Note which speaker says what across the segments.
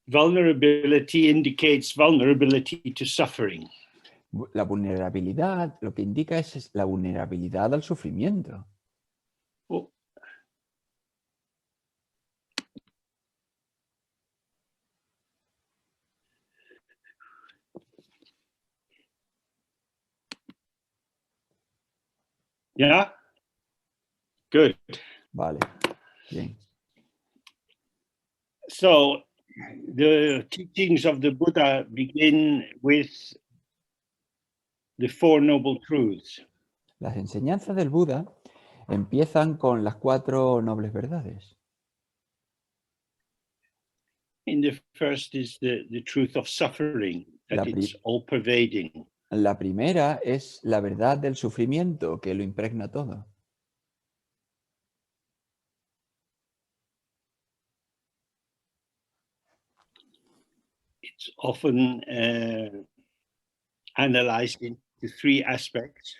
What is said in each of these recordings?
Speaker 1: Vulnerability indicates vulnerability to suffering.
Speaker 2: La vulnerabilidad lo que indica es la vulnerabilidad al sufrimiento.
Speaker 1: Oh. Yeah? Good.
Speaker 2: Vale, bien.
Speaker 1: So, the teachings of the Buddha begin with the Four Noble Truths.
Speaker 2: Las enseñanzas del Buda empiezan con las Cuatro Nobles Verdades.
Speaker 1: And the first is the truth of suffering, that it's all-pervading.
Speaker 2: La primera es la verdad del sufrimiento, que lo impregna todo.
Speaker 1: It's often analyzed into three aspects.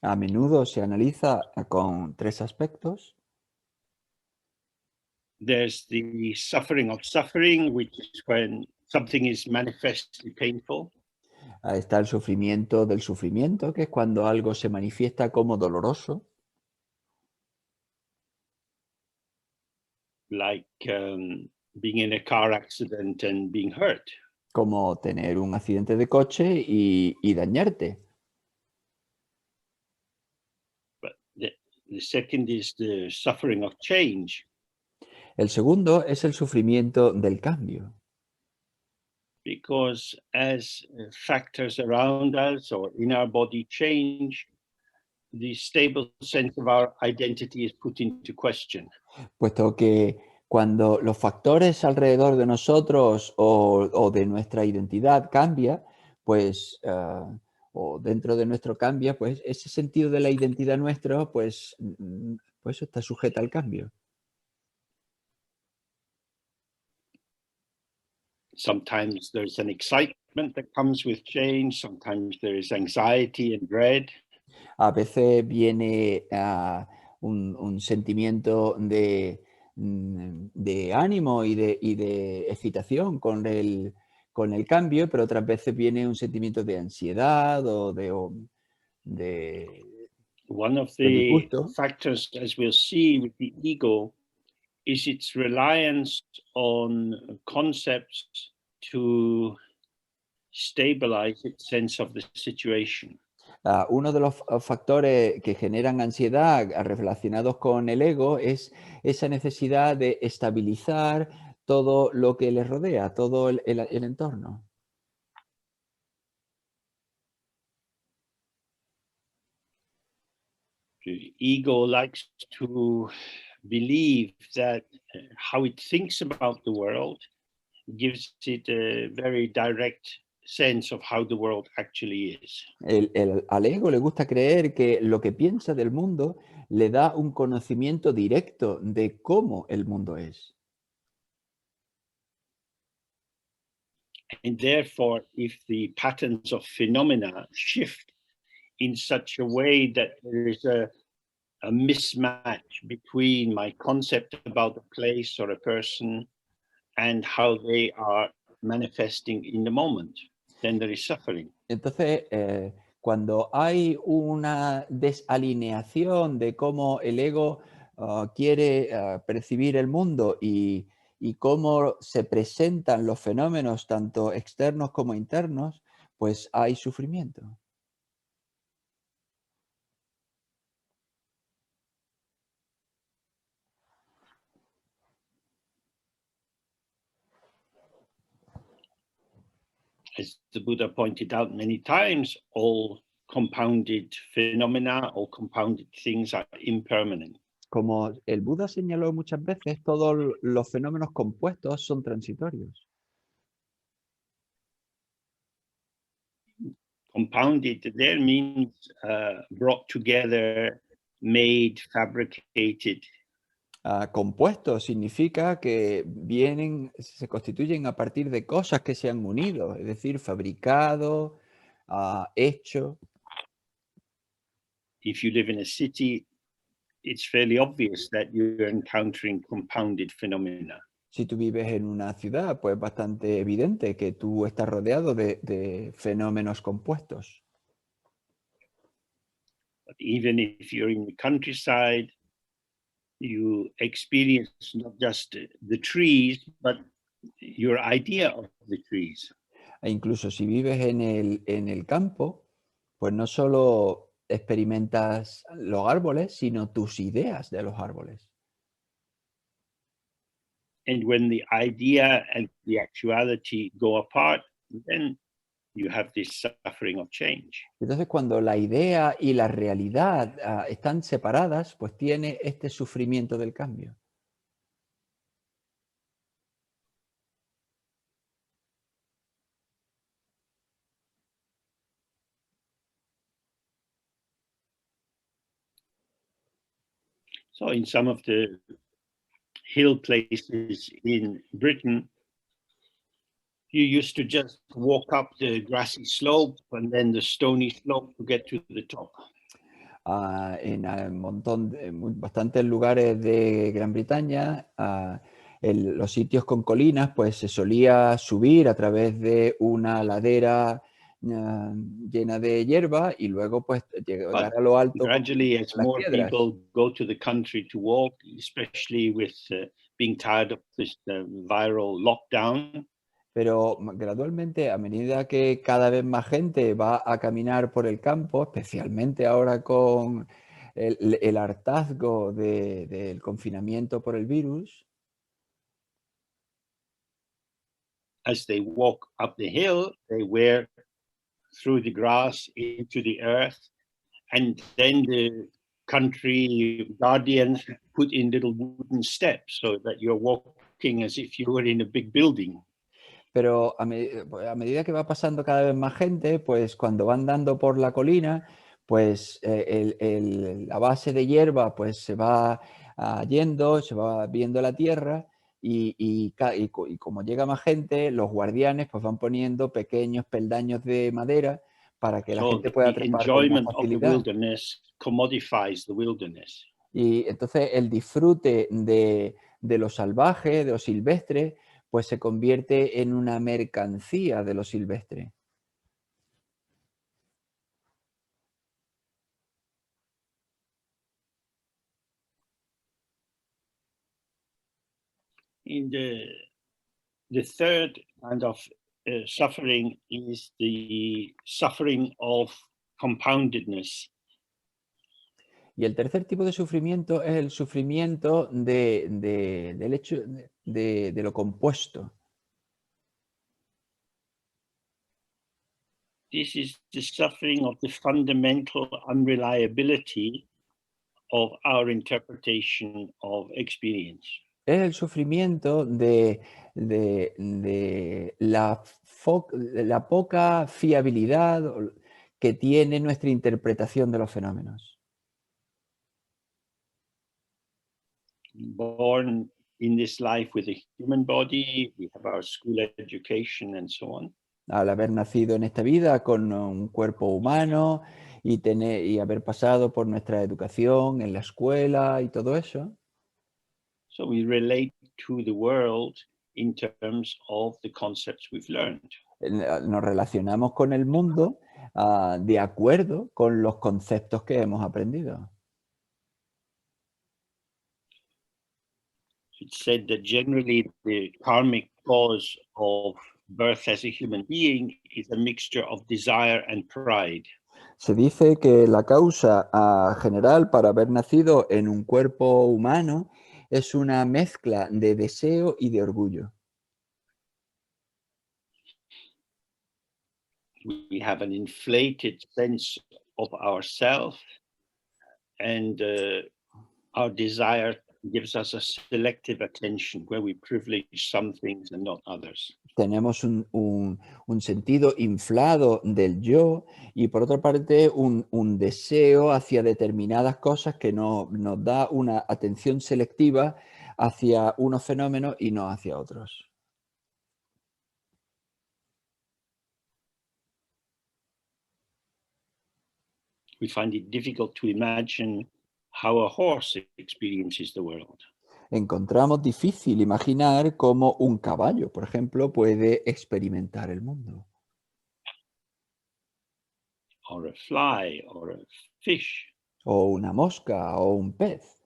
Speaker 2: A menudo se analiza con tres aspectos.
Speaker 1: There's the suffering of suffering, which is when something is manifestly painful.
Speaker 2: Está el sufrimiento del sufrimiento, que es cuando algo se manifiesta como doloroso.
Speaker 1: Like being in a car accident and being hurt.
Speaker 2: Como tener un accidente de coche y dañarte.
Speaker 1: But the second is the suffering of change.
Speaker 2: El segundo es el sufrimiento del cambio.
Speaker 1: Because as factors around us or in our body change, the stable sense of our identity is put into question.
Speaker 2: Puesto que cuando los factores alrededor de nosotros o de nuestra identidad cambia, pues, o dentro de nuestro cambia, pues ese sentido de la identidad nuestro, pues está sujeta al cambio.
Speaker 1: Sometimes there's an excitement that comes with change. Sometimes there is anxiety and dread.
Speaker 2: A veces viene un sentimiento de ánimo y de excitación con el cambio, pero otras veces viene un sentimiento de ansiedad o de
Speaker 1: One of the factors, as we'll see with the ego, is its reliance on concepts to stabilize its sense of the situation.
Speaker 2: Uno de los factores que generan ansiedad relacionados con el ego es esa necesidad de estabilizar todo lo que les rodea, todo el entorno.
Speaker 1: The ego likes to believe that how it thinks about the world gives it a very direct sense of how the world actually is.
Speaker 2: Al ego le gusta creer que lo que piensa del mundo le da un conocimiento directo de cómo el mundo es.
Speaker 1: And therefore, if the patterns of phenomena shift in such a way that there is a mismatch between my concept about a place or a person and how they are manifesting in the moment, then there is suffering.
Speaker 2: Entonces, cuando hay una desalineación de cómo el ego quiere percibir el mundo y cómo se presentan los fenómenos tanto externos como internos, pues hay sufrimiento.
Speaker 1: As the Buddha pointed out many times, all compounded phenomena, all compounded things are impermanent.
Speaker 2: Como el Buda señaló muchas veces, todos los fenómenos compuestos son transitorios.
Speaker 1: Compounded there means brought together, made, fabricated.
Speaker 2: Compuesto significa que se constituyen a partir de cosas que se han unido, es decir, fabricado, hecho.
Speaker 1: If you live in a city, it's fairly obvious that you're encountering compounded phenomena.
Speaker 2: Si tú vives en una ciudad, pues es bastante evidente que tú estás rodeado de fenómenos compuestos.
Speaker 1: But even if you're in the countryside, you experience not just the trees, but your idea of the trees.
Speaker 2: E incluso si vives en el campo, pues no solo experimentas los árboles, sino tus ideas de los árboles.
Speaker 1: And when the idea and the actuality go apart, then you have this suffering of change.
Speaker 2: Entonces, cuando la idea y la realidad están separadas, pues tiene este sufrimiento del cambio.
Speaker 1: So in some of the hill places in Britain, you used to just walk up the grassy slope and then the stony slope to get to the top.
Speaker 2: En un montón, bastantes lugares de Gran Bretaña, los sitios con colinas, pues se solía subir a través de una ladera llena de hierba y luego pues llegar a lo alto con
Speaker 1: gradually, as
Speaker 2: las
Speaker 1: more
Speaker 2: piedras.
Speaker 1: people go to the country to walk, especially with being tired of this viral lockdown,
Speaker 2: Pero gradualmente, a medida que cada vez más gente va a caminar por el campo, especialmente ahora con el hartazgo del confinamiento por el virus,
Speaker 1: as they walk up the hill, they wear through the grass into the earth, and then the country guardians put in little wooden steps so that you're walking as if you were in a big building.
Speaker 2: pero a medida que va pasando cada vez más gente, pues cuando van dando por la colina, pues la base de hierba pues se va yendo, se va viendo la tierra y como llega más gente, los guardianes pues van poniendo pequeños peldaños de madera para que la
Speaker 1: So
Speaker 2: gente pueda
Speaker 1: the
Speaker 2: trepar con más
Speaker 1: enjoyment of the
Speaker 2: facilidad.
Speaker 1: wilderness commodifies the wilderness.
Speaker 2: Y entonces el disfrute de lo salvaje, de lo silvestre, pues se convierte en una mercancía de lo silvestre.
Speaker 1: In the third kind of suffering is the suffering of compoundedness.
Speaker 2: Y el tercer tipo de sufrimiento es el sufrimiento del hecho de lo compuesto.
Speaker 1: This is the suffering of the fundamental unreliability of our interpretation of experience.
Speaker 2: Es el sufrimiento de la poca fiabilidad que tiene nuestra interpretación de los fenómenos.
Speaker 1: Born in this life with a human body, we have our school education and so on.
Speaker 2: Al haber nacido en esta vida con un cuerpo humano y haber pasado por nuestra educación en la escuela y todo eso,
Speaker 1: So we relate to the world in terms of the concepts we've learned.
Speaker 2: nos relacionamos con el mundo de acuerdo con los conceptos que hemos aprendido.
Speaker 1: It's said that generally the karmic cause of birth as a human being is a mixture of desire and pride.
Speaker 2: Se dice que la causa general para haber nacido en un cuerpo humano es una mezcla de deseo y de orgullo.
Speaker 1: We have an inflated sense of ourself, and our desire gives us a selective attention where we privilege some things and not others.
Speaker 2: Tenemos un sentido inflado del yo y por otra parte un deseo hacia determinadas cosas que nos da una atención selectiva hacia unos fenómenos y no hacia otros.
Speaker 1: We find it difficult to imagine how a horse experiences the world.
Speaker 2: encontramos difícil imaginar cómo un caballo, por ejemplo, puede experimentar el mundo,
Speaker 1: or a fly, or a fish.
Speaker 2: o una mosca, o un pez.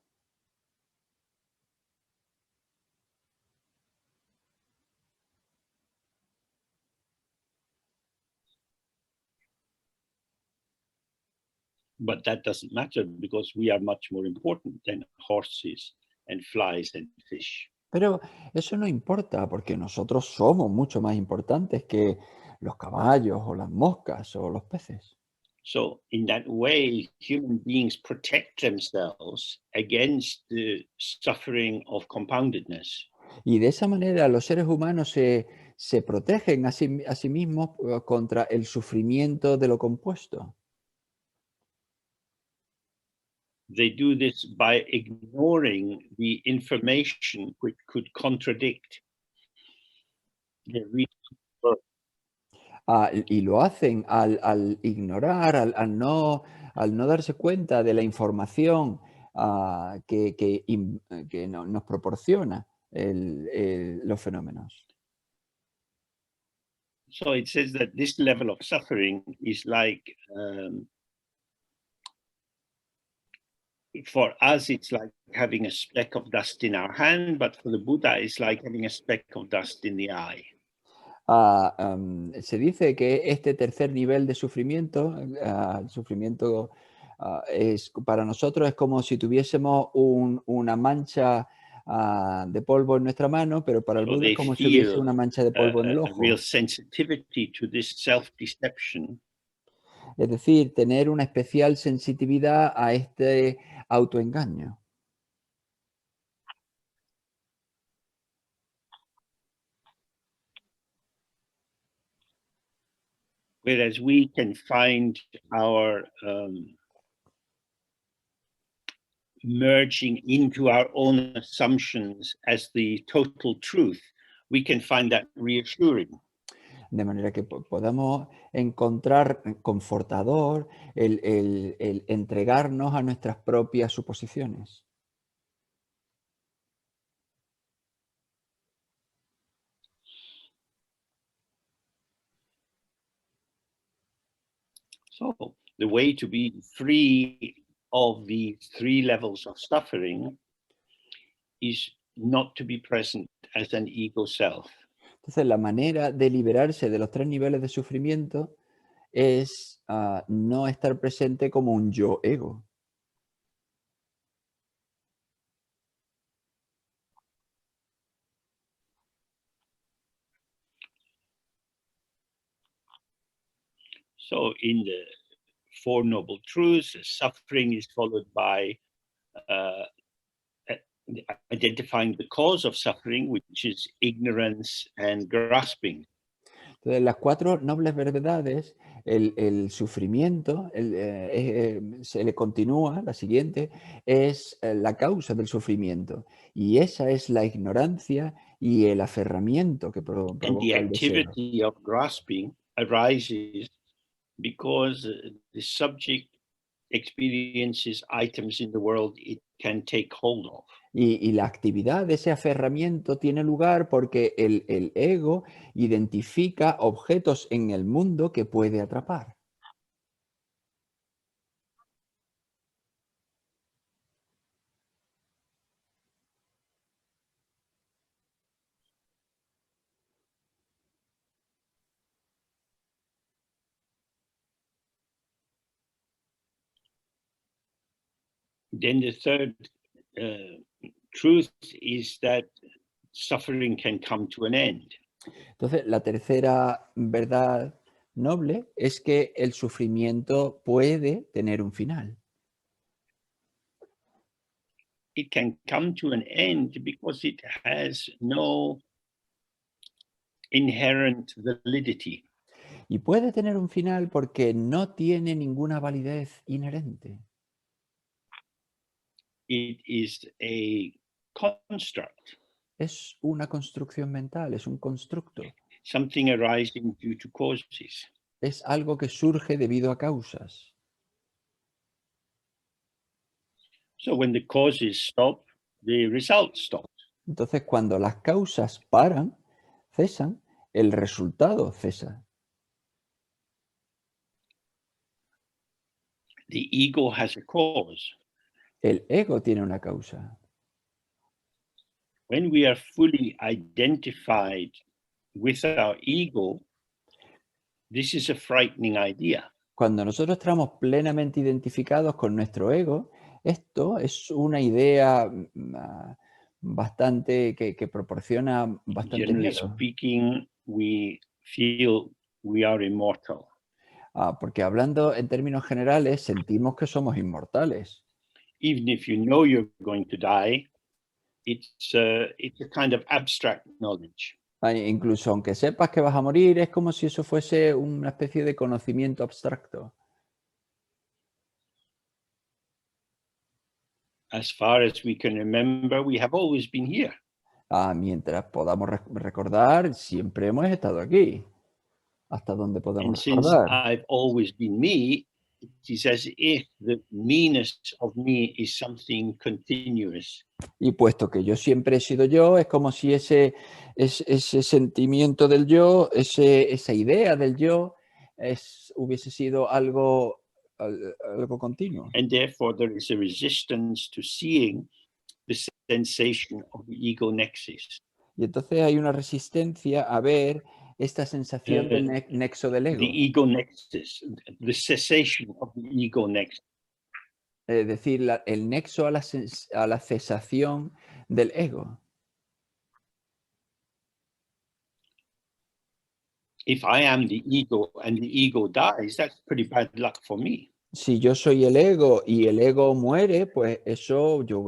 Speaker 1: But that doesn't matter because we are much more important than horses and flies and fish.
Speaker 2: Pero eso no importa porque nosotros somos mucho más importantes que los caballos o las moscas o los peces.
Speaker 1: So, in that way, human beings protect themselves against the suffering of compoundedness.
Speaker 2: Y de esa manera los seres humanos se protegen a sí mismos contra el sufrimiento de lo compuesto.
Speaker 1: They do this by ignoring the information which could contradict the real birth.
Speaker 2: Y lo hacen al ignorar, al no darse cuenta de la información que nos proporciona los fenómenos.
Speaker 1: So it says that this level of suffering is like, for us, it's like having a speck of dust in our hand, but for the Buddha, it's like having a speck of dust in the eye.
Speaker 2: Se dice que este tercer nivel de sufrimiento, el sufrimiento para nosotros es como si tuviésemos una mancha de polvo en nuestra mano, pero para el
Speaker 1: So
Speaker 2: Buda es
Speaker 1: they
Speaker 2: como si hubiese
Speaker 1: feel
Speaker 2: una mancha de polvo en el
Speaker 1: a real
Speaker 2: ojo.
Speaker 1: sensitivity to this self-deception.
Speaker 2: Es decir, tener una especial sensitividad a este autoengaño.
Speaker 1: Whereas we can find our merging into our own assumptions as the total truth, we can find that reassuring.
Speaker 2: De manera que podamos encontrar confortador el entregarnos a nuestras propias suposiciones.
Speaker 1: So the way to be free of the three levels of suffering is not to be present as an ego self.
Speaker 2: Entonces, la manera de liberarse de los tres niveles de sufrimiento es no estar presente como un yo ego.
Speaker 1: So in the Four Noble Truths, suffering is followed by uh, identifying the cause of suffering, which is ignorance and grasping.
Speaker 2: Entonces, las cuatro nobles verdades, el sufrimiento, se le continúa, la siguiente, es la causa del sufrimiento. Y esa es la ignorancia y el aferramiento que
Speaker 1: And the
Speaker 2: provoca el deseo.
Speaker 1: activity of grasping arises because the subject experiences items in the world it can take hold of.
Speaker 2: Y la actividad de ese aferramiento tiene lugar porque el ego identifica objetos en el mundo que puede atrapar.
Speaker 1: Then the third truth is that suffering can come to an end.
Speaker 2: Entonces, la tercera verdad noble es que el sufrimiento puede tener un final.
Speaker 1: It can come to an end because it has no inherent validity.
Speaker 2: Y puede tener un final porque no tiene ninguna validez inherente.
Speaker 1: It is a construct,
Speaker 2: Es una construcción mental, es un constructo.
Speaker 1: something arising due to causes.
Speaker 2: Es algo que surge debido a causas.
Speaker 1: So when the causes stop, the result stops.
Speaker 2: Entonces, cuando las causas paran, cesan, el resultado cesa.
Speaker 1: The ego has a cause.
Speaker 2: El ego tiene una causa.
Speaker 1: When we are fully identified with our ego, this is a frightening idea.
Speaker 2: Cuando nosotros estamos plenamente identificados con nuestro ego, esto es una idea bastante que proporciona bastante
Speaker 1: Generally
Speaker 2: miedo.
Speaker 1: speaking, we feel we are immortal.
Speaker 2: Porque hablando en términos generales, sentimos que somos inmortales.
Speaker 1: Even if you know you're going to die, it's a kind of abstract knowledge.
Speaker 2: Incluso aunque sepas que vas a morir, es como si eso fuese una especie de conocimiento abstracto.
Speaker 1: As far as we can remember, we have always been here.
Speaker 2: Mientras podamos recordar, siempre hemos estado aquí. Hasta donde
Speaker 1: And
Speaker 2: podemos
Speaker 1: since
Speaker 2: recordar.
Speaker 1: I've always been me, it is as if the me-ness of me is something continuous.
Speaker 2: Y puesto que yo siempre he sido yo, es como si ese sentimiento del yo, esa idea del yo, hubiese sido algo continuo.
Speaker 1: And therefore, there is a resistance to seeing the sensation of the ego nexus.
Speaker 2: Y entonces hay una resistencia a ver esta sensación del nexo del ego.
Speaker 1: The ego nexus, the cessation of the ego nexus.
Speaker 2: Es decir, el nexo a la cesación del ego.
Speaker 1: If I am the ego and the ego dies, that's pretty bad luck for me.
Speaker 2: Si yo soy el ego y el ego muere, pues eso yo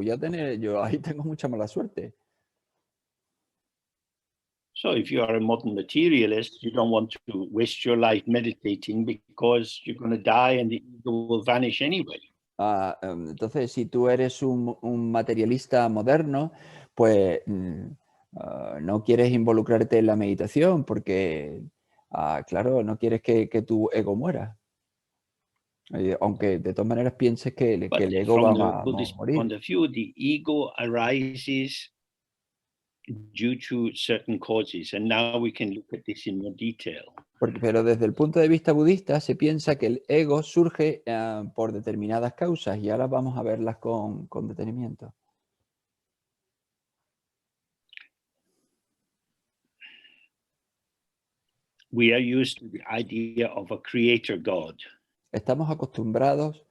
Speaker 2: ahí tengo mucha mala suerte.
Speaker 1: So if you are a modern materialist, you don't want to waste your life meditating because you're going to die and the ego will vanish anyway.
Speaker 2: Entonces, si tú eres un materialista moderno, pues no quieres involucrarte en la meditación porque, claro, no quieres que tu ego muera. Aunque de todas maneras pienses que el ego va a morir.
Speaker 1: Point of view, the ego arises due to certain causes, and now we can look at this in more detail.
Speaker 2: Pero desde el punto de vista budista se piensa que el ego surge por determinadas causas y ahora vamos a verlas con detenimiento.
Speaker 1: We are used to the idea of a creator God.
Speaker 2: Estamos acostumbrados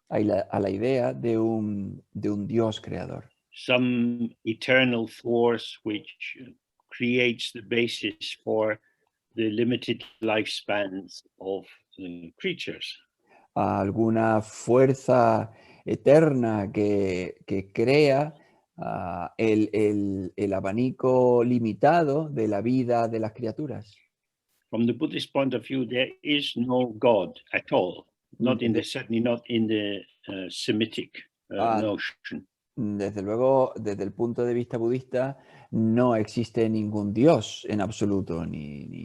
Speaker 2: a la idea de un Dios creador.
Speaker 1: Some eternal force which creates the basis for the limited lifespans of creatures.
Speaker 2: Alguna fuerza eterna que crea el abanico limitado de la vida de las criaturas.
Speaker 1: From the Buddhist point of view, there is no God at all. Certainly not in the Semitic notion.
Speaker 2: Desde luego, desde el punto de vista budista, no existe ningún Dios en absoluto, ni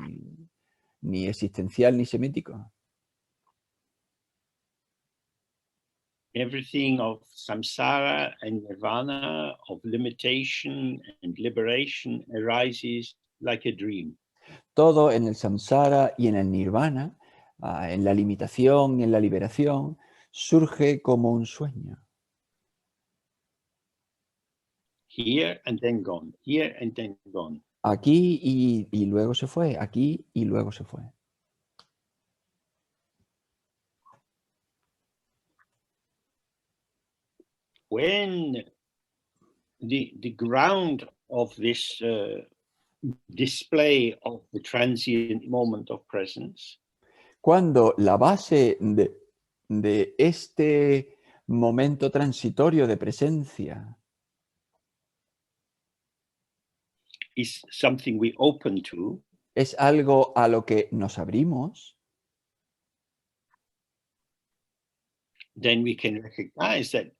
Speaker 2: existencial ni semítico.
Speaker 1: Everything of samsara and nirvana, of limitation and liberation, arises like a dream.
Speaker 2: Todo en el samsara y en el nirvana, en la limitación y en la liberación, surge como un sueño.
Speaker 1: Here and then gone, here and then gone.
Speaker 2: Aquí y luego se fue, aquí y luego se fue.
Speaker 1: When the ground of this display of the transient moment of presence
Speaker 2: Cuando la base de este momento transitorio de presencia
Speaker 1: is something we open to,
Speaker 2: es algo a lo que nos abrimos,
Speaker 1: then we can recognize that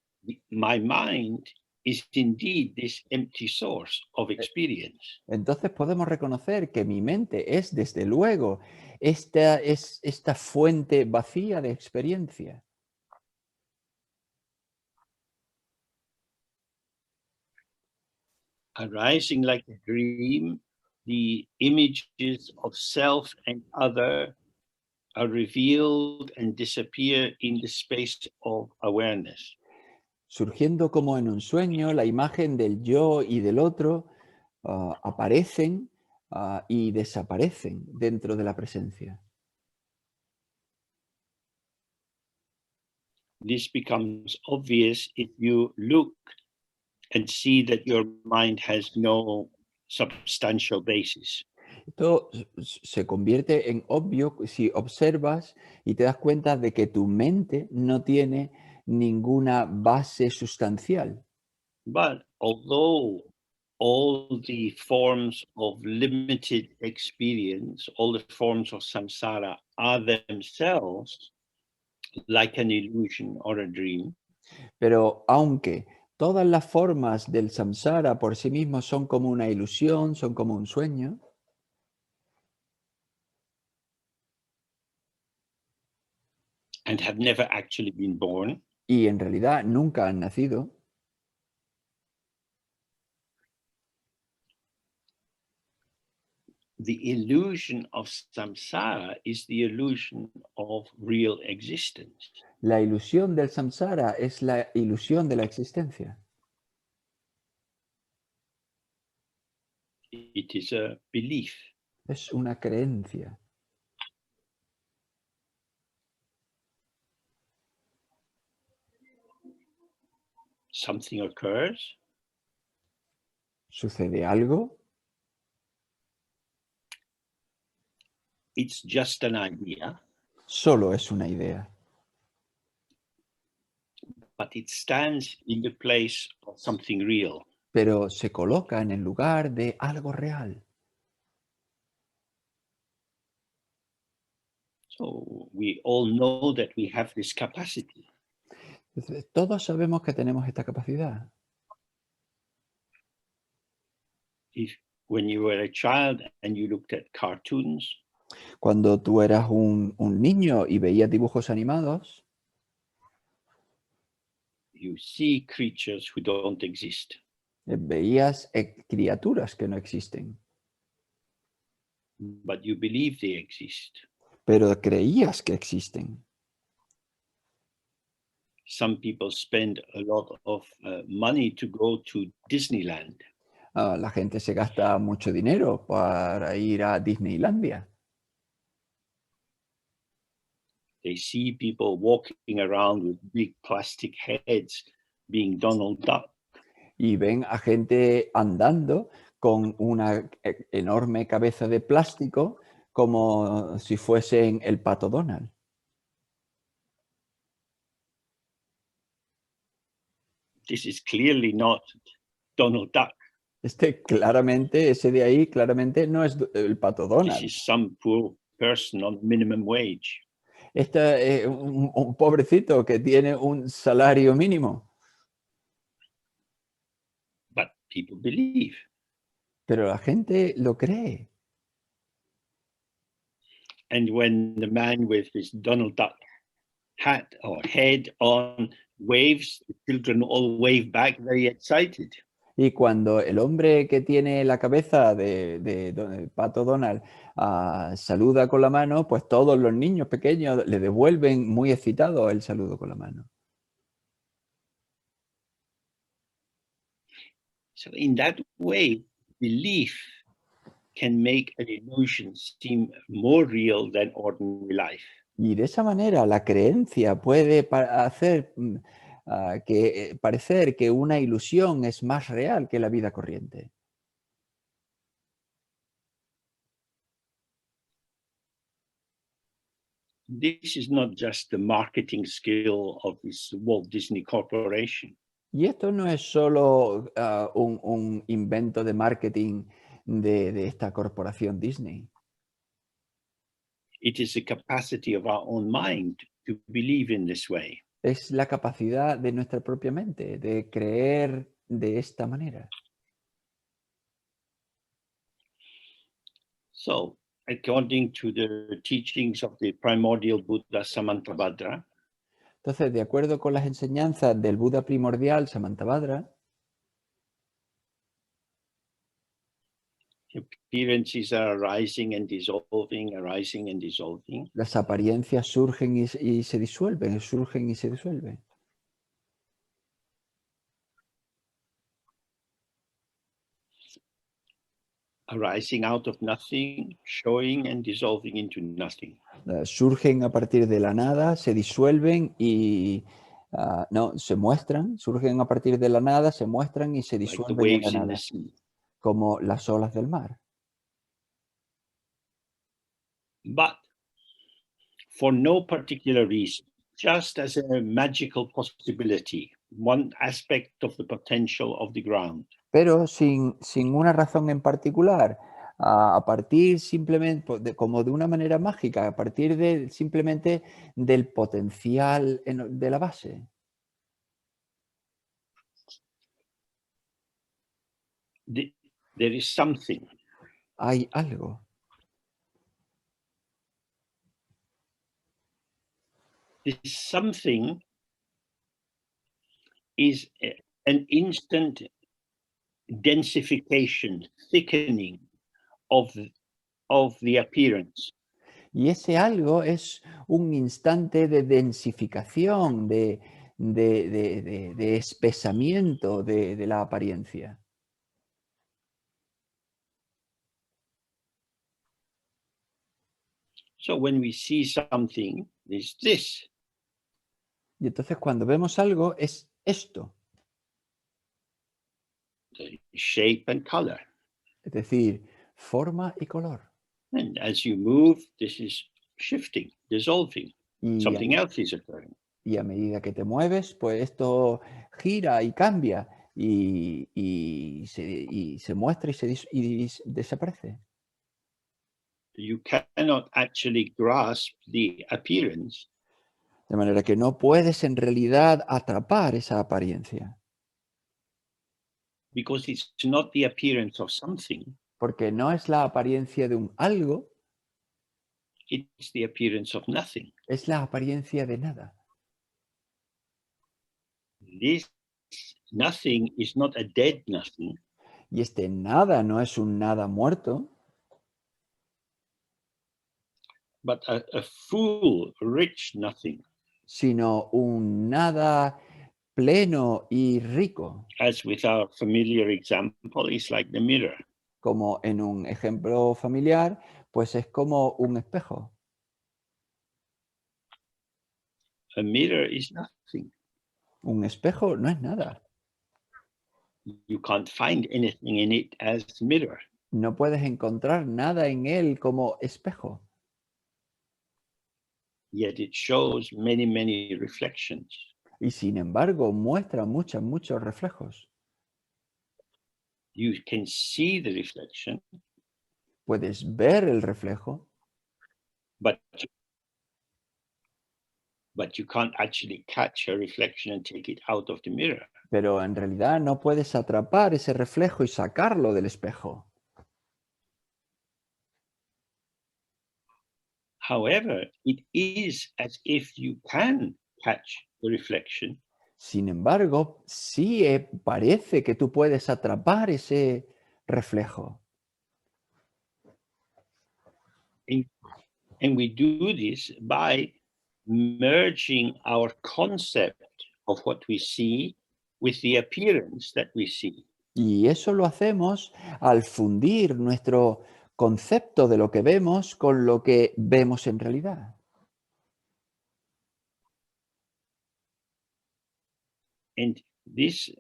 Speaker 1: my mind is indeed this empty source of experience.
Speaker 2: entonces podemos reconocer que mi mente es, desde luego, esta fuente vacía de experiencia.
Speaker 1: Arising like a dream, the images of self and other are revealed and disappear in the space of awareness.
Speaker 2: Surgiendo como en un sueño, la imagen del yo y del otro aparecen y desaparecen dentro de la presencia.
Speaker 1: This becomes obvious if you look and see that your mind has no substantial basis.
Speaker 2: Esto se convierte en obvio si observas y te das cuenta de que tu mente no tiene ninguna base sustancial.
Speaker 1: But although all the forms of limited experience, all the forms of samsara are themselves like an illusion or a dream,
Speaker 2: Pero aunque todas las formas del samsara por sí mismos son como una ilusión, son como un sueño,
Speaker 1: and have never actually been born,
Speaker 2: y en realidad nunca han nacido,
Speaker 1: the illusion of samsara is the illusion of real existence.
Speaker 2: la ilusión del samsara es la ilusión de la existencia.
Speaker 1: It is a belief.
Speaker 2: Es una creencia.
Speaker 1: Something occurs,
Speaker 2: Sucede algo,
Speaker 1: it's just an idea,
Speaker 2: solo es una idea,
Speaker 1: but it stands in the place of something real.
Speaker 2: pero se coloca en el lugar de algo real.
Speaker 1: So we all know that we have this capacity.
Speaker 2: Entonces, todos sabemos que tenemos esta capacidad.
Speaker 1: If when you were a child and you looked at cartoons,
Speaker 2: Cuando tú eras un niño y veías dibujos animados,
Speaker 1: you see creatures who don't exist,
Speaker 2: veías criaturas que no existen,
Speaker 1: but you believe they exist.
Speaker 2: pero creías que existen.
Speaker 1: Some people spend a lot of money to go to Disneyland.
Speaker 2: La gente se gasta mucho dinero para ir a Disneylandia.
Speaker 1: They see people walking around with big plastic heads being Donald Duck.
Speaker 2: Y ven a gente andando con una enorme cabeza de plástico como si fuesen el pato Donald.
Speaker 1: This is clearly not Donald Duck.
Speaker 2: Claramente, ese de ahí, claramente no es el pato
Speaker 1: This
Speaker 2: Donald.
Speaker 1: is some poor person on minimum wage.
Speaker 2: Este es un pobrecito que tiene un salario mínimo.
Speaker 1: But people believe.
Speaker 2: Pero la gente lo cree.
Speaker 1: And when the man with his Donald Duck hat or head on waves, the children all wave back very excited.
Speaker 2: Y cuando el hombre que tiene la cabeza de pato Donald saluda con la mano, pues todos los niños pequeños le devuelven muy excitados el saludo con la mano.
Speaker 1: So in that way, belief can make an illusion seem more real than ordinary life.
Speaker 2: Y de esa manera la creencia puede hacer parecer que una ilusión es más real que la vida corriente.
Speaker 1: This is not just the marketing skill of this Walt Disney Corporation.
Speaker 2: Y esto no es solo un invento de marketing de esta corporación Disney.
Speaker 1: It is the capacity of our own mind to believe in this way.
Speaker 2: Es la capacidad de nuestra propia mente de creer de esta manera.
Speaker 1: So, according to the teachings of the primordial Buddha Samantabhadra,
Speaker 2: Entonces, de acuerdo con las enseñanzas del Buda primordial Samantabhadra,
Speaker 1: Appearances are arising and dissolving, arising and dissolving.
Speaker 2: Las apariencias surgen y se disuelven, surgen y se disuelven.
Speaker 1: Arising out of nothing, showing and dissolving into nothing.
Speaker 2: Surgen a partir de la nada, se disuelven y no, se muestran, surgen a partir de la nada, se muestran y se
Speaker 1: Like the
Speaker 2: disuelven en la
Speaker 1: waves in the
Speaker 2: nada,
Speaker 1: sea.
Speaker 2: como las olas del mar.
Speaker 1: But for no particular reason, just as a magical possibility, one aspect of the potential of the ground.
Speaker 2: Pero sin una razón en particular, a partir simplemente, como de una manera mágica, a partir de simplemente del potencial de la base.
Speaker 1: There is something.
Speaker 2: Hay algo.
Speaker 1: This something is an instant densification, thickening of the appearance.
Speaker 2: Y ese algo es un instante de densificación, de espesamiento de la apariencia.
Speaker 1: So when we see something, there's this.
Speaker 2: Y entonces cuando vemos algo es esto,
Speaker 1: The shape and color.
Speaker 2: es decir, forma y color.
Speaker 1: And as you move, this is shifting, dissolving.
Speaker 2: Y
Speaker 1: Something else is occurring.
Speaker 2: y a medida que te mueves, pues esto gira y cambia y se muestra y desaparece.
Speaker 1: You cannot actually grasp the appearance
Speaker 2: De manera que no puedes en realidad atrapar esa apariencia,
Speaker 1: because it's not the appearance of something,
Speaker 2: porque no es la apariencia de un algo,
Speaker 1: it's the appearance of nothing.
Speaker 2: es la apariencia de nada.
Speaker 1: This nothing is not a dead nothing,
Speaker 2: Y este nada no es un nada muerto,
Speaker 1: but a full, rich nothing.
Speaker 2: sino un nada pleno y rico,
Speaker 1: As with our familiar example, it's like the mirror.
Speaker 2: como en un ejemplo familiar, pues es como un espejo.
Speaker 1: A mirror is nothing.
Speaker 2: Un espejo no es nada.
Speaker 1: You can't find anything in it as mirror.
Speaker 2: No puedes encontrar nada en él como espejo,
Speaker 1: Yet it shows many, many reflections.
Speaker 2: y sin embargo muestra muchos reflejos.
Speaker 1: You can see the reflection,
Speaker 2: Puedes ver el reflejo,
Speaker 1: but you can't actually catch a reflection and take it out of the mirror.
Speaker 2: pero en realidad no puedes atrapar ese reflejo y sacarlo del espejo.
Speaker 1: However, it is as if you can catch the reflection,
Speaker 2: Sin embargo, sí parece que tú puedes atrapar ese reflejo.
Speaker 1: and we do this by merging our concept of what we see with the appearance that we see.
Speaker 2: Y eso lo hacemos al fundir nuestro concepto de lo que vemos con lo que vemos en realidad.
Speaker 1: And this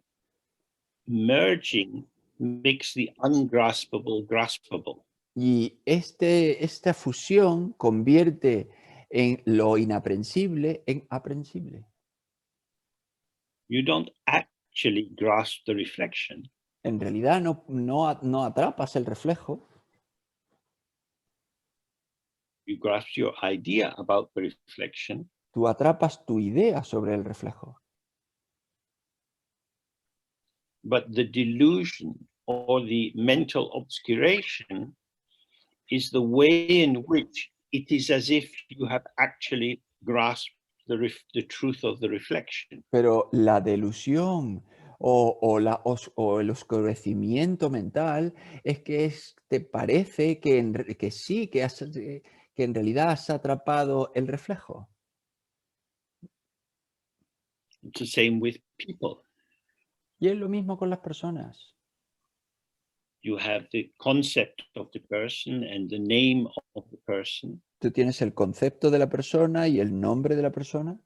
Speaker 1: merging makes the ungraspable graspable.
Speaker 2: Y esta fusión convierte en lo inaprensible en aprensible.
Speaker 1: You don't actually grasp the reflection,
Speaker 2: En realidad no atrapas el reflejo,
Speaker 1: you grasp your idea about the reflection,
Speaker 2: tú atrapas tu idea sobre el reflejo.
Speaker 1: but the delusion or the mental obscuration is the way in which it is as if you have actually grasped the truth of the reflection.
Speaker 2: Pero la delusión o el oscurecimiento mental es que te parece que, que sí, que en realidad has atrapado el reflejo.
Speaker 1: It's the same with people.
Speaker 2: Y es lo mismo con las personas.
Speaker 1: You have the concept of the person and the name of the person.
Speaker 2: Tú tienes el concepto de la persona y el nombre de la persona.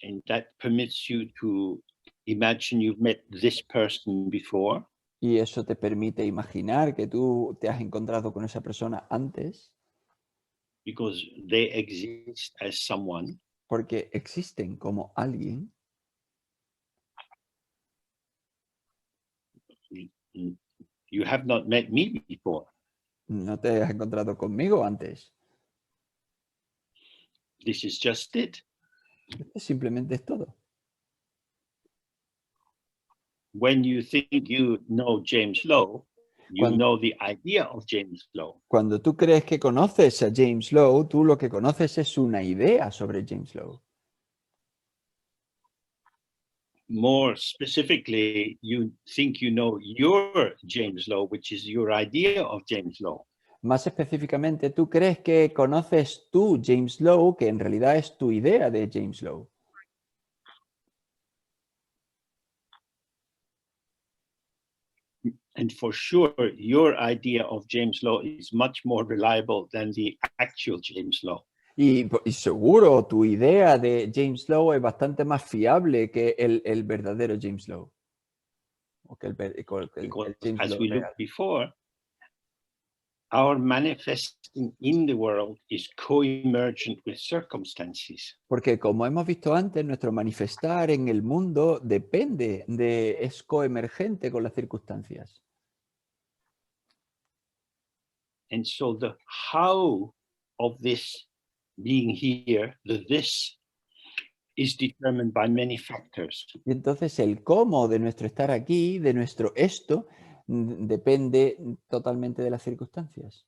Speaker 1: And that permits you to imagine you've met this person before.
Speaker 2: Y eso te permite imaginar que tú te has encontrado con esa persona antes,
Speaker 1: Because they exist as someone.
Speaker 2: porque existen como alguien.
Speaker 1: You have not met me before.
Speaker 2: No te has encontrado conmigo antes.
Speaker 1: This is just it.
Speaker 2: Esto simplemente es todo.
Speaker 1: When you think you know James Lowe, you
Speaker 2: Cuando,
Speaker 1: know the idea of James Lowe.
Speaker 2: cuando tú crees que conoces a James Lowe, tú lo que conoces es una idea sobre James Lowe.
Speaker 1: More specifically, you think you know your James Lowe, which is your idea of James Lowe.
Speaker 2: Más específicamente, tú crees que conoces tú James Lowe, que en realidad es tu idea de James Lowe.
Speaker 1: And for sure, your idea of James Lowe is much more reliable than the actual James Lowe.
Speaker 2: Y seguro tu idea de James Lowe es bastante más fiable que el verdadero James Lowe. O que
Speaker 1: Because
Speaker 2: el James
Speaker 1: as
Speaker 2: Lowe
Speaker 1: we
Speaker 2: real.
Speaker 1: looked before, our manifesting in the world is co-emergent with circumstances.
Speaker 2: Porque como hemos visto antes, nuestro manifestar en el mundo es coemergente con las circunstancias.
Speaker 1: And so the how of this being here, the this, is determined by many factors.
Speaker 2: Y entonces el cómo de nuestro estar aquí, de nuestro esto, depende totalmente de las circunstancias.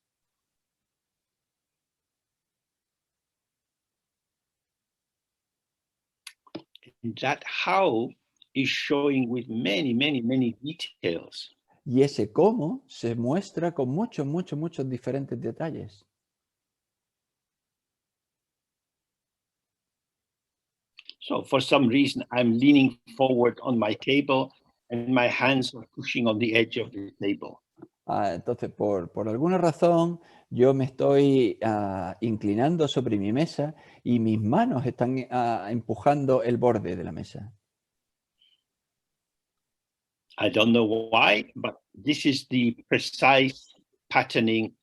Speaker 1: And that how is showing with many, many, many details.
Speaker 2: Y ese cómo se muestra con muchos diferentes detalles.
Speaker 1: So for some reason, I'm leaning forward on my table and my hands are pushing on the edge of the table.
Speaker 2: Entonces, por alguna razón, yo me estoy inclinando sobre mi mesa y mis manos están empujando el borde de la mesa.
Speaker 1: I don't know why, but this is the precise patterning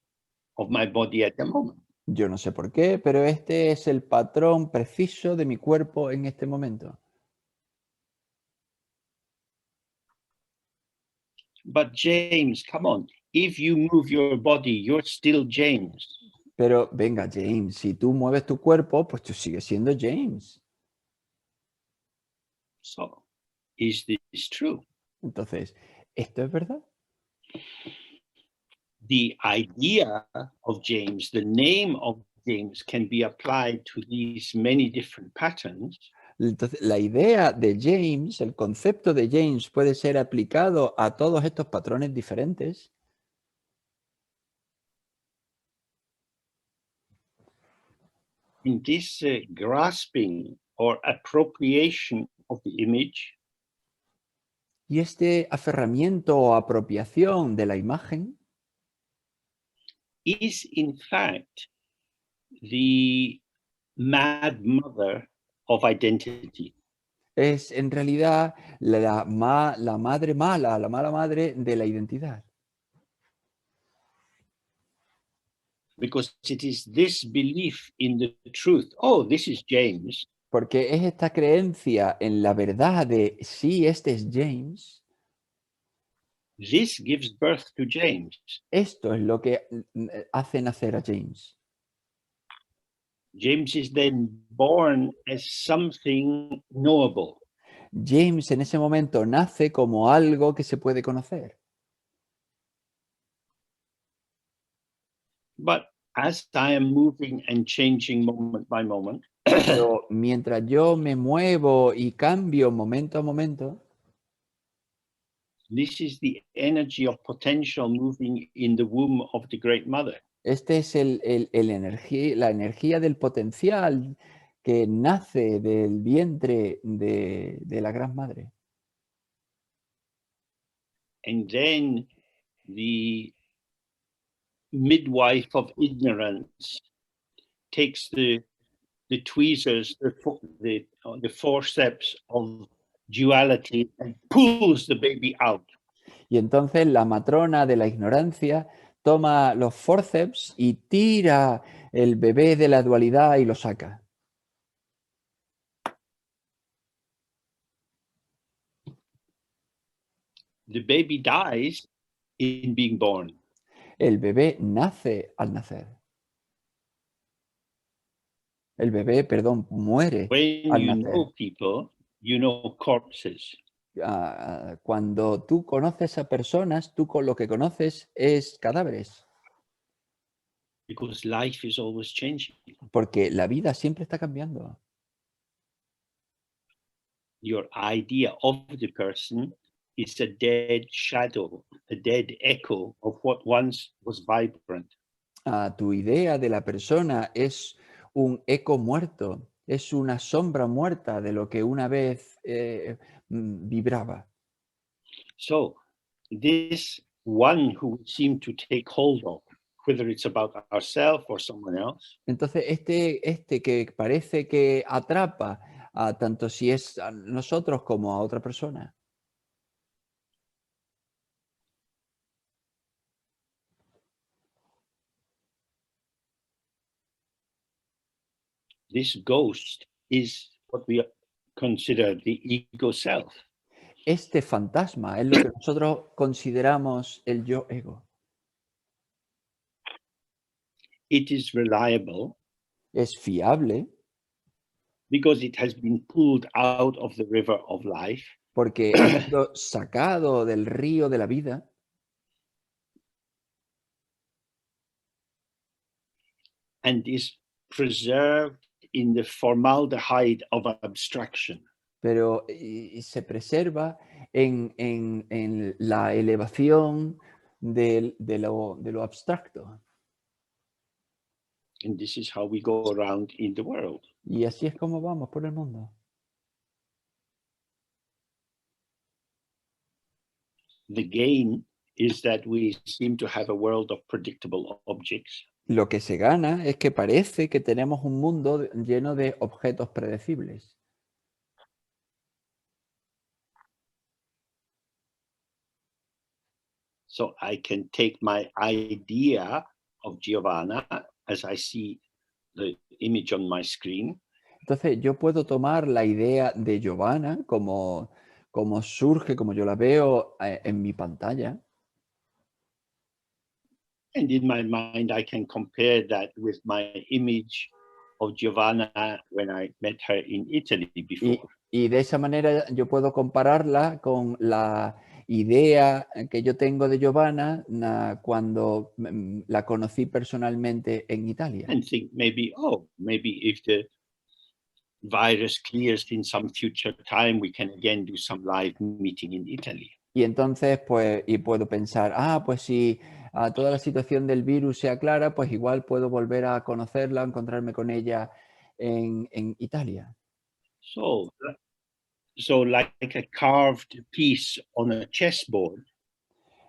Speaker 1: of my body at the moment.
Speaker 2: Yo no sé por qué, pero este es el patrón preciso de mi cuerpo en este momento.
Speaker 1: But James, come on, if you move your body, you're still James.
Speaker 2: Pero venga, James, si tú mueves tu cuerpo, pues tú sigues siendo James.
Speaker 1: So is this true?
Speaker 2: Entonces, ¿esto es verdad?
Speaker 1: The idea of James, the name of James can be applied to these many different patterns.
Speaker 2: Entonces, la idea de James, el concepto de James puede ser aplicado a todos estos patrones diferentes.
Speaker 1: In this grasping or appropriation of the image,
Speaker 2: Y este aferramiento o apropiación de la imagen
Speaker 1: is in fact the mad mother of identity.
Speaker 2: es en realidad la madre mala, la mala madre de la identidad.
Speaker 1: Because it is this belief in the truth. Oh, this is James.
Speaker 2: Porque es esta creencia en la verdad de sí, este es James.
Speaker 1: This gives birth to James.
Speaker 2: Esto es lo que hace nacer a James.
Speaker 1: James is then born as something knowable.
Speaker 2: James en ese momento nace como algo que se puede conocer.
Speaker 1: But as I am moving and changing moment by moment,
Speaker 2: Pero mientras yo me muevo y cambio momento a momento,
Speaker 1: this is the energy of potential moving in the womb of the Great Mother.
Speaker 2: este es la energía del potencial que nace del vientre de la Gran Madre.
Speaker 1: And then the midwife of ignorance takes the tweezers, the forceps of duality and pulls the baby out.
Speaker 2: Y entonces la matrona de la ignorancia toma los forceps y tira el bebé de la dualidad y lo saca.
Speaker 1: The baby dies in being born.
Speaker 2: El bebé nace al nacer. El bebé, perdón, muere
Speaker 1: When
Speaker 2: al
Speaker 1: you
Speaker 2: nacer.
Speaker 1: know people, you know corpses.
Speaker 2: Cuando tú conoces a personas, tú con lo que conoces es cadáveres,
Speaker 1: Because life is always changing.
Speaker 2: porque la vida siempre está cambiando.
Speaker 1: Your idea of the person is a dead shadow, a dead echo of what once was vibrant.
Speaker 2: Tu idea de la persona es un eco muerto, es una sombra muerta de lo que una vez vibraba.
Speaker 1: So, this one who we seem to take hold of, whether it's about ourselves or someone else,
Speaker 2: Entonces, este que parece que atrapa, tanto si es a nosotros como a otra persona,
Speaker 1: this ghost is what we consider the ego self.
Speaker 2: este fantasma es lo que nosotros consideramos el yo ego.
Speaker 1: It is reliable
Speaker 2: Es fiable
Speaker 1: because it has been pulled out of the river of life
Speaker 2: porque ha sido sacado del río de la vida
Speaker 1: and is preserved in the formaldehyde of abstraction.
Speaker 2: pero y se preserva en la elevación de lo abstracto.
Speaker 1: And this is how we go around in the world.
Speaker 2: Y así es como vamos por el mundo.
Speaker 1: The gain is that we seem to have a world of predictable objects.
Speaker 2: Lo que se gana es que parece que tenemos un mundo lleno de objetos predecibles.
Speaker 1: So I can take my idea of Giovanna as I see the image on my screen.
Speaker 2: Entonces yo puedo tomar la idea de Giovanna como surge, como yo la veo en mi pantalla.
Speaker 1: And in my mind, I can compare that with my image of Giovanna when I met her in Italy before.
Speaker 2: Y de esa manera yo puedo compararla con la idea que yo tengo de Giovanna cuando la conocí personalmente en Italia.
Speaker 1: And think maybe, oh, maybe if the virus clears in some future time, we can again do some live meeting in Italy.
Speaker 2: Y entonces, pues, y puedo pensar, pues si toda la situación del virus se aclara, pues igual puedo volver a conocerla, encontrarme con ella en Italia.
Speaker 1: So like a carved piece on a chessboard,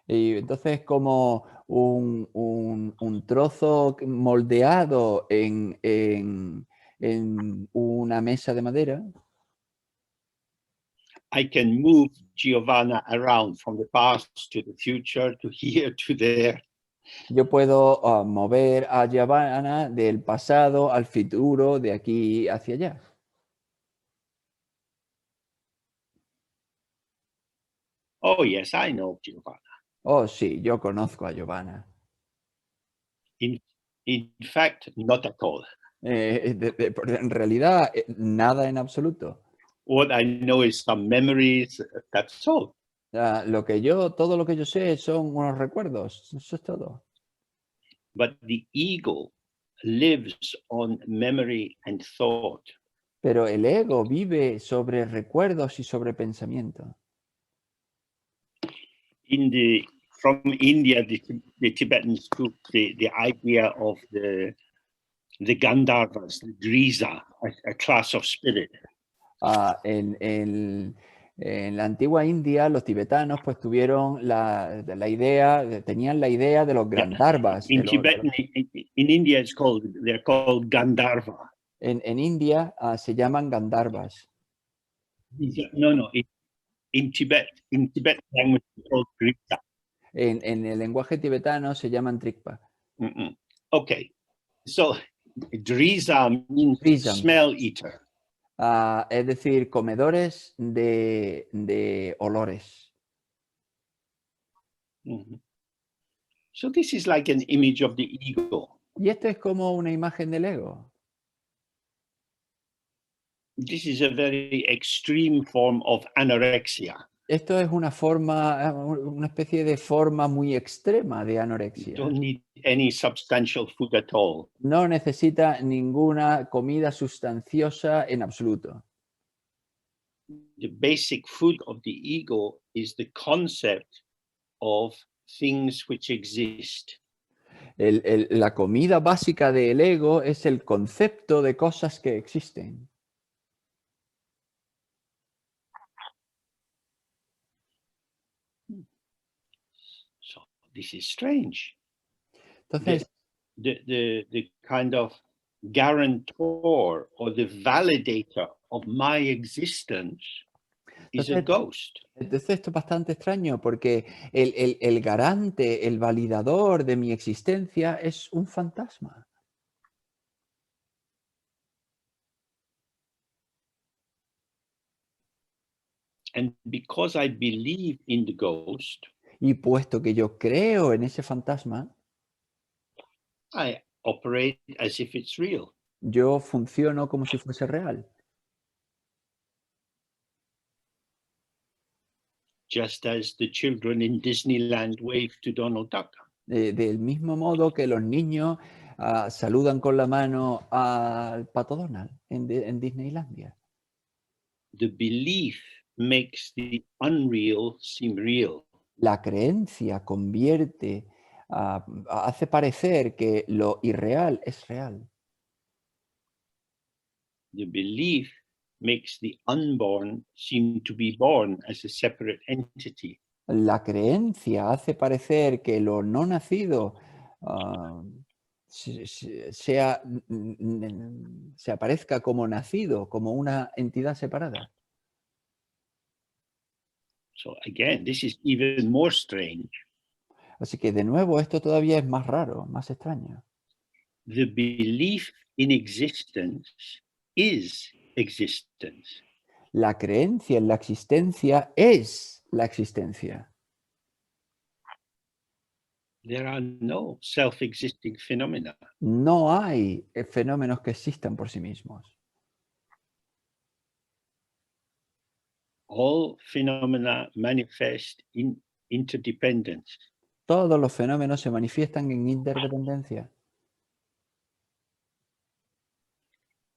Speaker 2: Y entonces como un trozo moldeado en una mesa de madera,
Speaker 1: I can move Giovanna around from the past to the future, to here, to there.
Speaker 2: yo puedo mover a Giovanna del pasado al futuro, de aquí hacia allá.
Speaker 1: Oh, yes, I know Giovanna.
Speaker 2: Oh, sí, yo conozco a Giovanna.
Speaker 1: In fact, not at all.
Speaker 2: En realidad, nada en absoluto.
Speaker 1: What I know is some memories, that's all.
Speaker 2: Todo lo que yo sé son unos recuerdos, eso es todo.
Speaker 1: But the ego, lives on memory and thought.
Speaker 2: Pero el ego vive sobre recuerdos y sobre pensamiento.
Speaker 1: From India, the Tibetans took the idea of the Gandharvas, the Drisa, a class of spirit.
Speaker 2: En la antigua India, los tibetanos pues tuvieron tenían la idea de los Gandharvas.
Speaker 1: In Tibetan, in India, they're called Gandharva.
Speaker 2: En India se llaman Gandharvas.
Speaker 1: No, in Tibet language, it's called Drisa.
Speaker 2: En el lenguaje tibetano se llaman Trikpa.
Speaker 1: Okay, so Drisa means
Speaker 2: Drisam.
Speaker 1: smell eater.
Speaker 2: Es decir, comedores de olores.
Speaker 1: So this is like an image of the ego.
Speaker 2: Y esto es como una imagen del ego.
Speaker 1: This is a very extreme form of anorexia.
Speaker 2: Esto es una especie de forma muy extrema de anorexia.
Speaker 1: Don't need any substantial food at all.
Speaker 2: No necesita ninguna comida sustanciosa en absoluto.
Speaker 1: The basic food of the ego is the concept of things which exist.
Speaker 2: La comida básica del ego es el concepto de cosas que existen.
Speaker 1: So this is strange.
Speaker 2: Entonces,
Speaker 1: the kind of guarantor or the validator of my existence is a ghost.
Speaker 2: Entonces esto es bastante extraño porque el garante, el validador de mi existencia es un fantasma.
Speaker 1: And because I believe in the ghost,
Speaker 2: y puesto que yo creo en ese fantasma,
Speaker 1: I operate as if it's real.
Speaker 2: Yo funciono como si fuese real.
Speaker 1: Just as the children in Disneyland wave to Donald Duck.
Speaker 2: Del mismo modo que los niños saludan con la mano al Pato Donald en Disneylandia.
Speaker 1: The belief makes the unreal seem real.
Speaker 2: La creencia convierte, hace parecer que lo irreal es real.
Speaker 1: The belief makes the unborn seem to be born as a separate entity.
Speaker 2: La creencia hace parecer que lo no nacido se aparezca como nacido, como una entidad separada.
Speaker 1: So again, this is even more strange.
Speaker 2: Así que de nuevo esto todavía es más raro, más extraño.
Speaker 1: The belief in existence is existence.
Speaker 2: La creencia en la existencia es la existencia.
Speaker 1: There are no self-existing phenomena.
Speaker 2: No hay fenómenos que existan por sí mismos.
Speaker 1: All phenomena manifest in interdependence.
Speaker 2: Todos los fenómenos se manifiestan en interdependencia.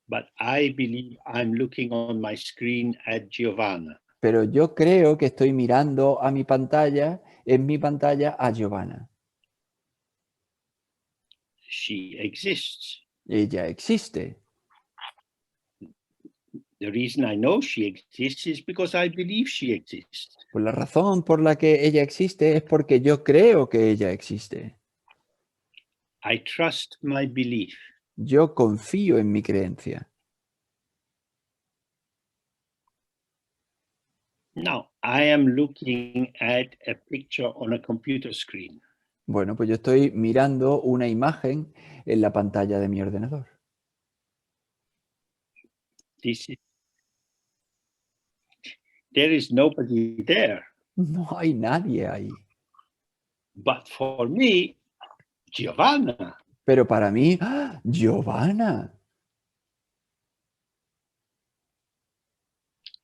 Speaker 1: But I believe I'm looking on my screen at Giovanna.
Speaker 2: Pero yo creo que estoy mirando a mi pantalla, en mi pantalla, a Giovanna.
Speaker 1: She exists.
Speaker 2: Ella existe.
Speaker 1: The reason I know she exists is because I believe she exists.
Speaker 2: Pues la razón por la que ella existe es porque yo creo que ella existe.
Speaker 1: I trust my belief.
Speaker 2: Yo confío en mi creencia.
Speaker 1: Now, I am looking at a picture on a computer screen.
Speaker 2: Bueno, pues yo estoy mirando una imagen en la pantalla de mi ordenador.
Speaker 1: There is nobody there.
Speaker 2: No hay nadie ahí.
Speaker 1: But for me, Giovanna.
Speaker 2: Pero para mí, ¡ah! Giovanna.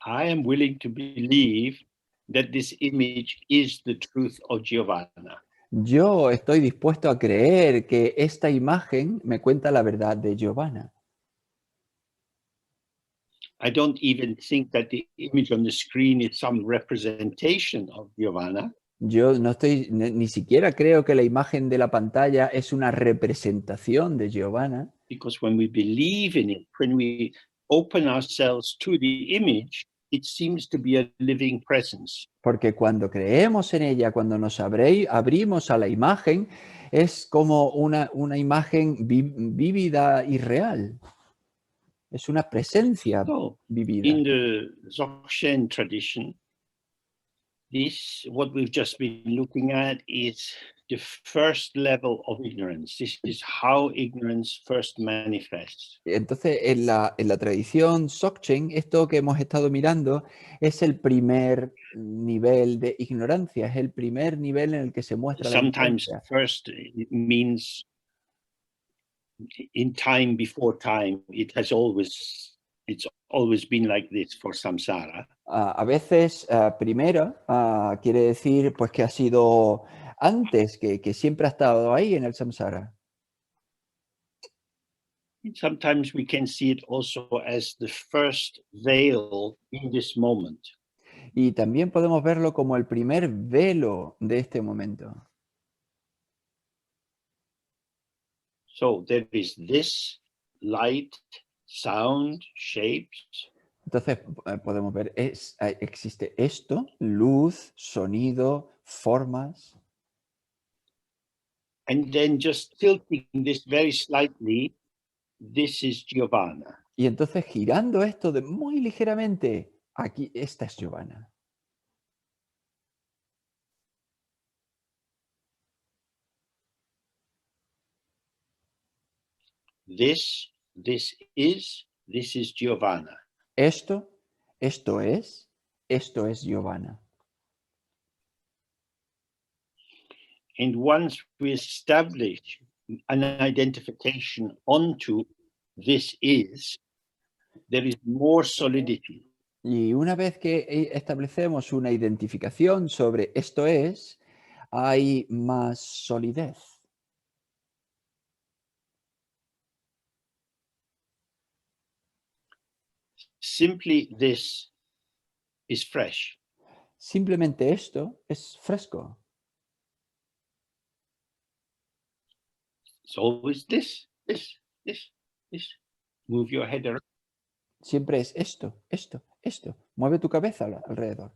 Speaker 1: I am willing to believe that this image is the truth of Giovanna.
Speaker 2: Yo estoy dispuesto a creer que esta imagen me cuenta la verdad de Giovanna.
Speaker 1: I don't even think that the image on the screen is some representation of Giovanna.
Speaker 2: Yo no estoy, ni siquiera creo que la imagen de la pantalla es una representación de Giovanna,
Speaker 1: Because when we believe in it, when we open ourselves to the image, it seems to be a living presence.
Speaker 2: porque cuando creemos en ella, cuando nos abrimos a la imagen, es como una imagen vívida y real. Es una presencia
Speaker 1: So,
Speaker 2: vivida.
Speaker 1: in the Dzogchen tradition, this, what we've just been looking at, is the first level of ignorance. This is how ignorance first manifests.
Speaker 2: Entonces, en la tradición Dzogchen, esto que hemos estado mirando es el primer nivel de ignorancia, es el primer nivel en el que se muestra la
Speaker 1: Sometimes
Speaker 2: ignorancia.
Speaker 1: first it means in time before time. It's always been like this for samsara.
Speaker 2: A veces, primero, quiere decir pues que ha sido antes, que siempre ha estado ahí en el samsara.
Speaker 1: Sometimes we can see it also as the first veil in this moment.
Speaker 2: Y también podemos verlo como el primer velo de este momento.
Speaker 1: So there is this light, sound, shapes,
Speaker 2: Entonces, podemos ver, existe esto, luz, sonido, formas.
Speaker 1: and then just tilting this very slightly, this is Giovanna.
Speaker 2: Y entonces, girando esto de muy ligeramente, aquí, esta es Giovanna.
Speaker 1: This is Giovanna.
Speaker 2: Esto es Giovanna.
Speaker 1: And once we establish an identification onto this is, there is more solidity.
Speaker 2: Y una vez que establecemos una identificación sobre esto es, hay más solidez.
Speaker 1: Simply this is fresh.
Speaker 2: Simplemente esto es fresco.
Speaker 1: It's always this. Move your head around.
Speaker 2: Siempre es esto. Mueve tu cabeza alrededor,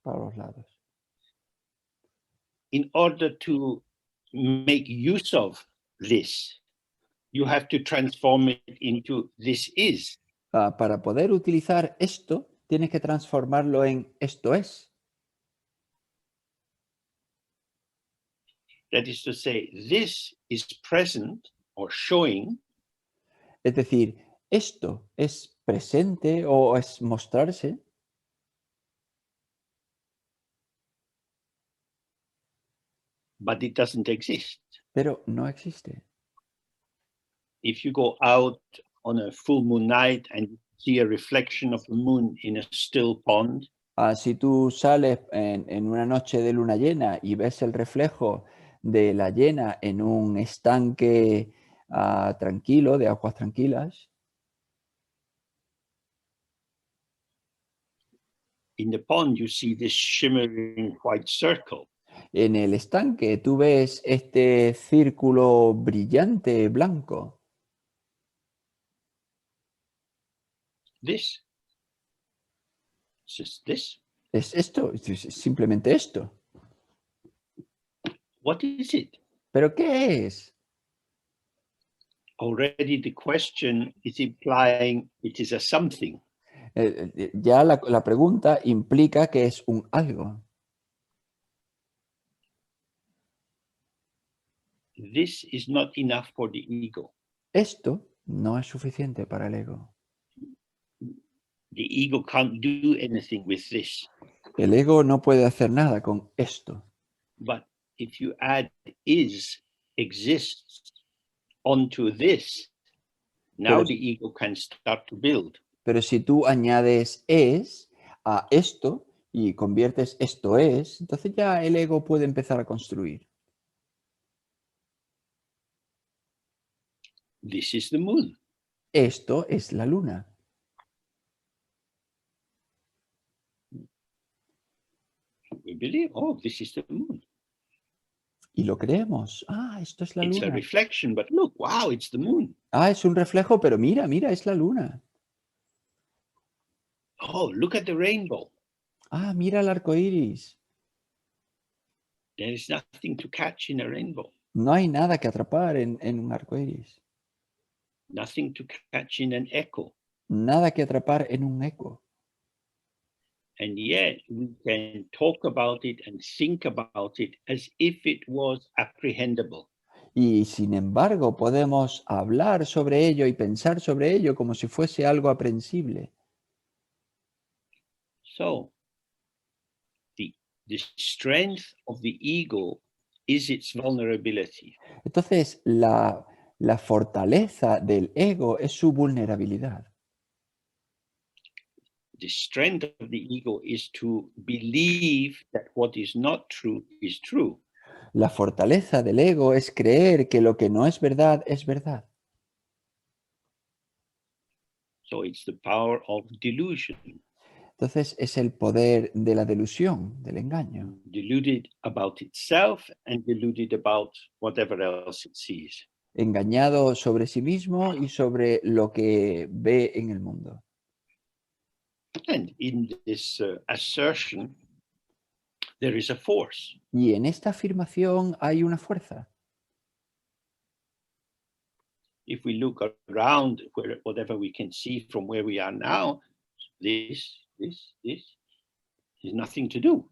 Speaker 2: para los lados.
Speaker 1: In order to make use of this, you have to transform it into this is.
Speaker 2: Para poder utilizar esto, tienes que transformarlo en esto es.
Speaker 1: That is to say, this is present or showing,
Speaker 2: Es decir, esto es presente o es mostrarse,
Speaker 1: but it doesn't exist.
Speaker 2: pero no existe.
Speaker 1: If you go out on a full moon night and see a reflection of the moon in a still pond,
Speaker 2: Si tú sales en una noche de luna llena y ves el reflejo de la llena en un estanque tranquilo, de aguas tranquilas,
Speaker 1: in the pond you see this shimmering white circle.
Speaker 2: en el estanque tú ves este círculo brillante blanco.
Speaker 1: This. It's just this.
Speaker 2: Es esto, es simplemente esto.
Speaker 1: What is it?
Speaker 2: ¿Pero qué es?
Speaker 1: Already the question is implying it is a something.
Speaker 2: Ya la pregunta implica que es un algo.
Speaker 1: This is not enough for the ego.
Speaker 2: Esto no es suficiente para el ego.
Speaker 1: The ego can't do anything with this.
Speaker 2: El ego no puede hacer nada con esto.
Speaker 1: But if you add is, exists onto this, now
Speaker 2: Pero-
Speaker 1: the ego can start to build.
Speaker 2: Pero si tú añades es a esto, y conviertes esto es, entonces ya el ego puede empezar a construir.
Speaker 1: This is the moon.
Speaker 2: Esto es la luna.
Speaker 1: We believe, oh, this is the moon.
Speaker 2: Y lo creemos. Ah, esto es la
Speaker 1: It's a
Speaker 2: luna.
Speaker 1: reflection, but look, wow, it's the moon.
Speaker 2: Ah, es un reflejo, pero mira, mira, es la luna.
Speaker 1: Oh, look at the rainbow.
Speaker 2: Ah, mira el arco iris.
Speaker 1: There is nothing to catch in a rainbow,
Speaker 2: No hay nada que atrapar en un arco iris.
Speaker 1: nothing to catch in an echo.
Speaker 2: Nada que atrapar en un eco.
Speaker 1: And yet we can talk about it and think about it as if it was apprehendable.
Speaker 2: Y sin embargo, podemos hablar sobre ello y pensar sobre ello como si fuese algo aprensible.
Speaker 1: So the strength of the ego is its vulnerability.
Speaker 2: Entonces, la fortaleza del ego es su vulnerabilidad.
Speaker 1: The strength of the ego is to believe that what is not true is true.
Speaker 2: La fortaleza del ego es creer que lo que no es verdad es verdad.
Speaker 1: So it's the power of delusion,
Speaker 2: Entonces, es el poder de la delusión, del engaño.
Speaker 1: deluded about itself and deluded about whatever else it sees.
Speaker 2: Engañado sobre sí mismo y sobre lo que ve en el mundo.
Speaker 1: And in this assertion, there is a force.
Speaker 2: Y en esta afirmación hay una fuerza.
Speaker 1: If we look around, whatever we can see from where we are now, this is nothing to do.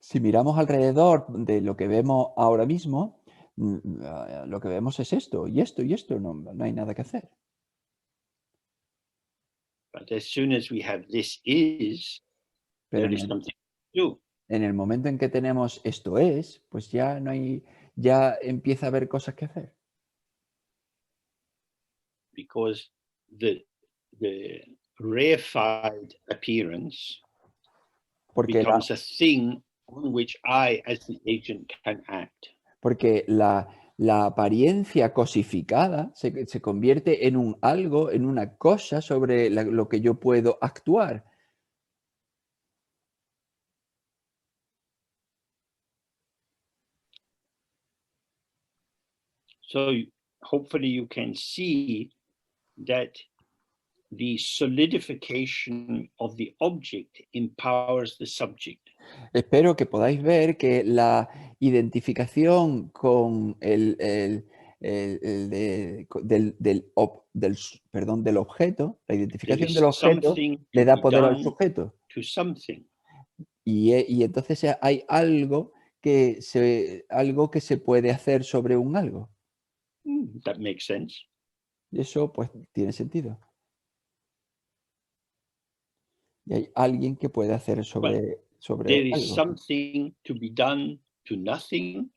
Speaker 2: Si miramos alrededor de lo que vemos ahora mismo, lo que vemos es esto, y esto, y esto, no, no hay nada que hacer.
Speaker 1: But as soon as we have this is,
Speaker 2: Pero
Speaker 1: there is something to do.
Speaker 2: en el momento en que tenemos esto es, pues ya no hay, ya empieza a haber cosas que hacer.
Speaker 1: Because the reified appearance
Speaker 2: Porque
Speaker 1: becomes a thing on which I, as the agent, can act.
Speaker 2: porque la apariencia cosificada se convierte en un algo, en una cosa sobre lo que yo puedo actuar.
Speaker 1: So hopefully you can see that the solidification of the object empowers the subject.
Speaker 2: Espero que podáis ver que la identificación con del objeto, la
Speaker 1: There
Speaker 2: identificación del
Speaker 1: is
Speaker 2: objeto
Speaker 1: something
Speaker 2: le
Speaker 1: to
Speaker 2: da
Speaker 1: be
Speaker 2: poder al
Speaker 1: done
Speaker 2: sujeto.
Speaker 1: to something.
Speaker 2: Y entonces hay algo algo que se puede hacer sobre un algo.
Speaker 1: That makes sense.
Speaker 2: Y eso pues tiene sentido. Y hay alguien que puede hacer
Speaker 1: Well,
Speaker 2: sobre
Speaker 1: there is
Speaker 2: algo.
Speaker 1: something to be done to nothing.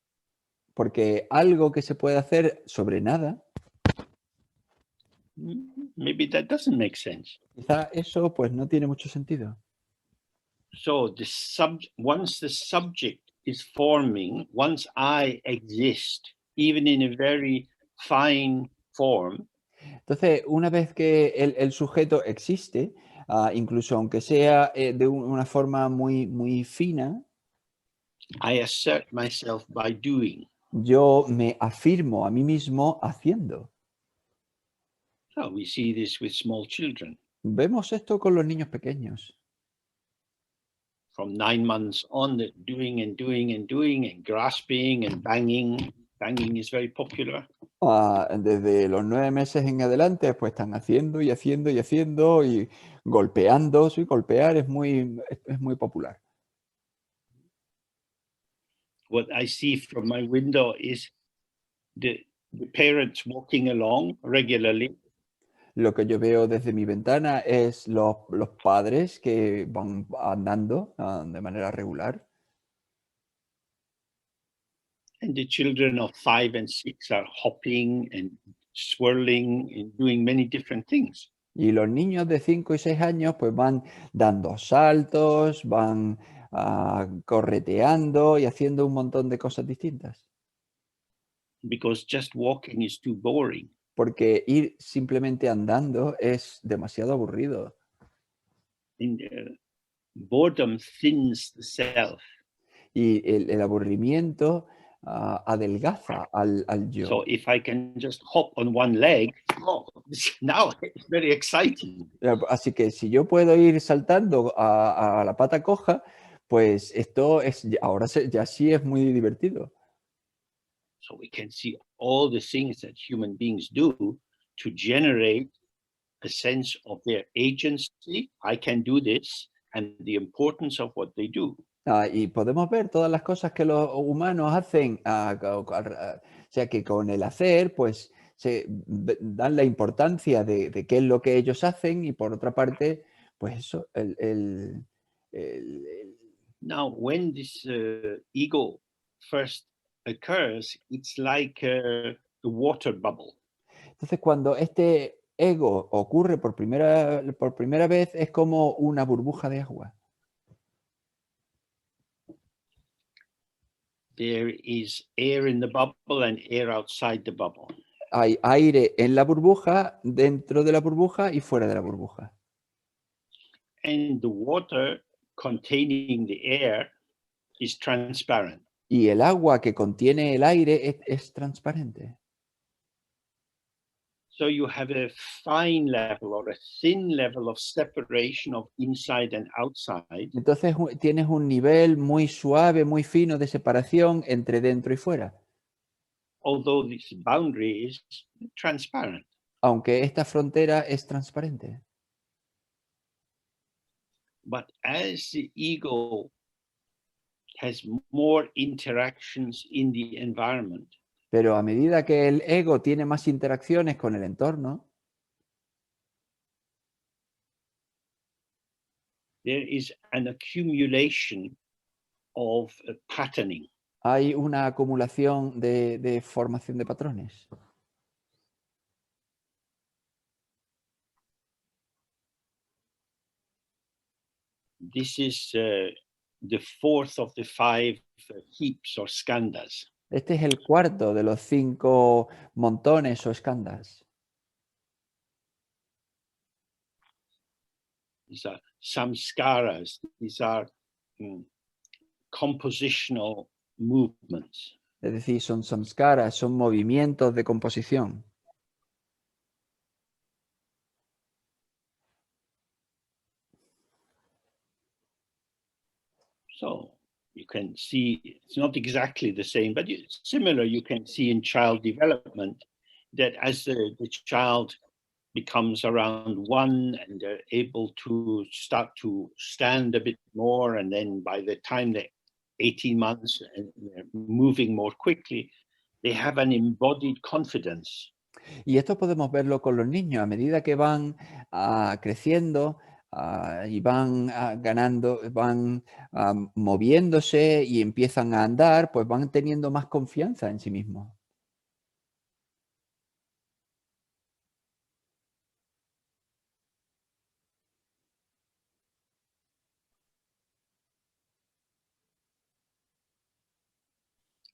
Speaker 2: Porque algo que se puede hacer sobre nada,
Speaker 1: Maybe that doesn't make sense.
Speaker 2: quizá eso pues no tiene mucho sentido.
Speaker 1: So once the subject is forming, once I exist, even in a very fine form,
Speaker 2: Entonces, una vez que el sujeto existe, incluso aunque sea de una forma muy, muy fina,
Speaker 1: I assert myself by doing.
Speaker 2: yo me afirmo a mí mismo haciendo.
Speaker 1: So we see this with small children.
Speaker 2: Vemos esto con los niños pequeños.
Speaker 1: From 9 months on, they're doing and doing and doing and grasping and banging. Banging is very popular.
Speaker 2: Desde los 9 meses en adelante, pues están haciendo y haciendo y haciendo y golpeando. Sí, golpear es muy popular.
Speaker 1: What I see from my window is the parents walking along regularly.
Speaker 2: Lo que yo veo desde mi ventana es los padres que van andando de manera regular.
Speaker 1: And the children of 5 and 6 are hopping and swirling and doing many different things.
Speaker 2: Y los niños de 5 y 6 años pues van dando saltos, van correteando y haciendo un montón de cosas distintas.
Speaker 1: because just walking is too boring.
Speaker 2: Porque ir simplemente andando es demasiado aburrido.
Speaker 1: And boredom thins the self.
Speaker 2: Y el aburrimiento adelgaza al yo.
Speaker 1: So if I can just hop on one leg, oh, now it's very exciting.
Speaker 2: Así que si yo puedo ir saltando a la pata coja, pues esto es ahora ya sí es muy divertido.
Speaker 1: So we can see all the things that human beings do to generate a sense of their agency. I can do this, and the importance of what they do.
Speaker 2: Y podemos ver todas las cosas que los humanos hacen, o sea que con el hacer, pues se dan la importancia de qué es lo que ellos hacen y por otra parte, pues eso, el-
Speaker 1: Now, when this ego first occurs, it's like a water bubble.
Speaker 2: Entonces cuando este ego ocurre por primera vez es como una burbuja de agua.
Speaker 1: There is air in the bubble and air outside the bubble.
Speaker 2: Hay aire en la burbuja, dentro de la burbuja y fuera de la burbuja.
Speaker 1: And the water containing the air is transparent.
Speaker 2: Y el agua que contiene el aire es transparente.
Speaker 1: So you have a fine level or a thin level of separation of inside and outside,
Speaker 2: Entonces tienes un nivel muy suave, muy fino de separación entre dentro y fuera,
Speaker 1: although this boundary is transparent.
Speaker 2: aunque esta frontera es transparente.
Speaker 1: But as the ego has more interactions in the environment,
Speaker 2: Pero a medida que el ego tiene más interacciones con el entorno,
Speaker 1: there is an accumulation of patterning.
Speaker 2: hay una acumulación de formación de patrones.
Speaker 1: This is the fourth of the five heaps or skandhas.
Speaker 2: Este es el cuarto de los 5 montones o escandas.
Speaker 1: These are samskaras. These are compositional movements.
Speaker 2: Es decir, son samskaras, son movimientos de composición.
Speaker 1: So you can see it's not exactly the same, but it's similar. You can see in child development that as the child becomes around 1 and they're able to start to stand a bit more, and then by the time they're 18 months and they're moving more quickly, they have an embodied confidence.
Speaker 2: Y esto podemos verlo con los niños. A medida que van creciendo y van ganando, van moviéndose y empiezan a andar, pues van teniendo más confianza en sí mismos.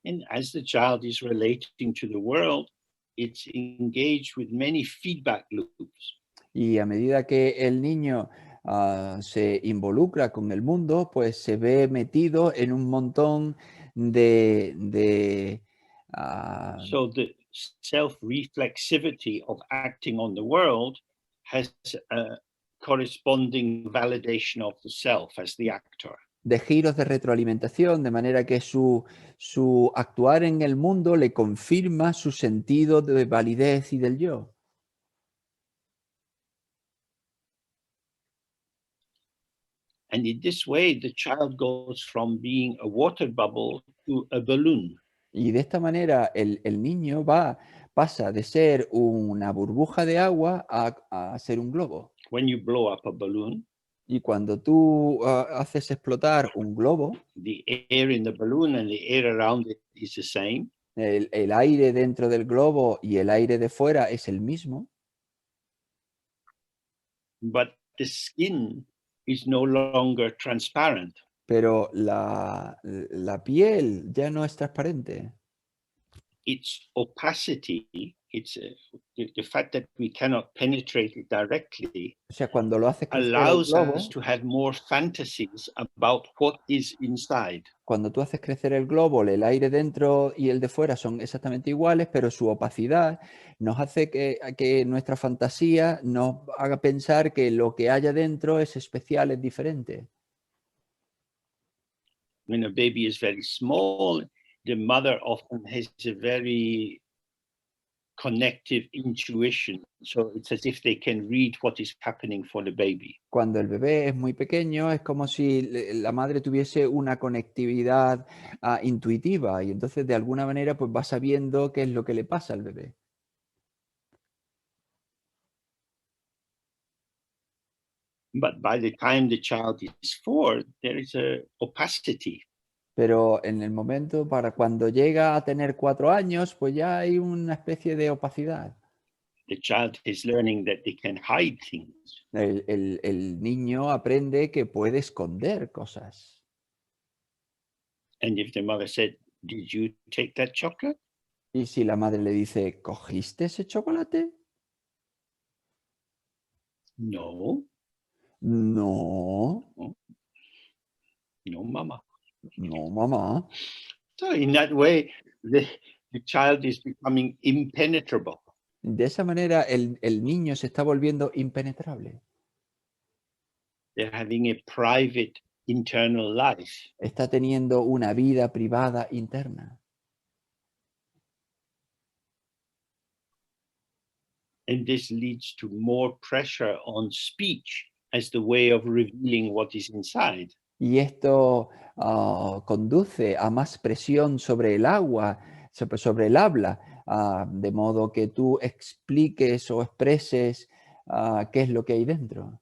Speaker 1: And as the child is relating to the world, it's engaged with many feedback loops.
Speaker 2: Y a medida que el niño se involucra con el mundo, pues se ve metido en un montón de
Speaker 1: So the self-reflexivity of acting on the world has a corresponding validation of the self as the actor.
Speaker 2: de giros de retroalimentación, de manera que su actuar en el mundo le confirma su sentido de validez y del yo.
Speaker 1: And in this way, the child goes from being a water bubble to a balloon.
Speaker 2: Y de esta manera el niño pasa de ser una burbuja de agua a ser un globo.
Speaker 1: When you blow up a balloon,
Speaker 2: Y cuando tú haces explotar un globo,
Speaker 1: the air in the balloon and the air around it is the same.
Speaker 2: el aire dentro del globo y el aire de fuera es el mismo.
Speaker 1: but the skin is no longer transparent.
Speaker 2: pero la piel ya no es transparente.
Speaker 1: Its opacity, the fact that we cannot penetrate it directly,
Speaker 2: O sea, cuando lo haces crecer el
Speaker 1: allows
Speaker 2: globo,
Speaker 1: us to have more fantasies about what is inside.
Speaker 2: cuando tú haces crecer el globo, el aire dentro y el de fuera son exactamente iguales, pero su opacidad nos hace que nuestra fantasía nos haga pensar que lo que haya dentro es especial, es diferente.
Speaker 1: When a baby is very small, the mother often has a very connective intuition. So it's as if they can read what is happening for the baby.
Speaker 2: Cuando el bebé es muy pequeño, es como si la madre tuviese una conectividad intuitiva y entonces de alguna manera pues va sabiendo qué es lo que le pasa al bebé.
Speaker 1: But by the time the child is 4, there is a opacity.
Speaker 2: Pero en el momento, para cuando llega a tener 4 años, pues ya hay una especie de opacidad.
Speaker 1: The child is learning that they can hide things.
Speaker 2: El niño aprende que puede esconder cosas.
Speaker 1: And if the mother said, "Did you take that chocolate?"
Speaker 2: Y si la madre le dice, ¿cogiste ese chocolate?
Speaker 1: No,
Speaker 2: No,
Speaker 1: no, mama.
Speaker 2: no, mamá.
Speaker 1: So in that way, the child is becoming impenetrable.
Speaker 2: De esa manera el niño se está volviendo impenetrable.
Speaker 1: They're having a private internal life.
Speaker 2: Está teniendo una vida privada interna.
Speaker 1: And this leads to more pressure on speech as the way of revealing what is inside.
Speaker 2: Y esto conduce a más presión sobre el agua, sobre el habla, de modo que tú expliques o expreses qué es lo que hay dentro.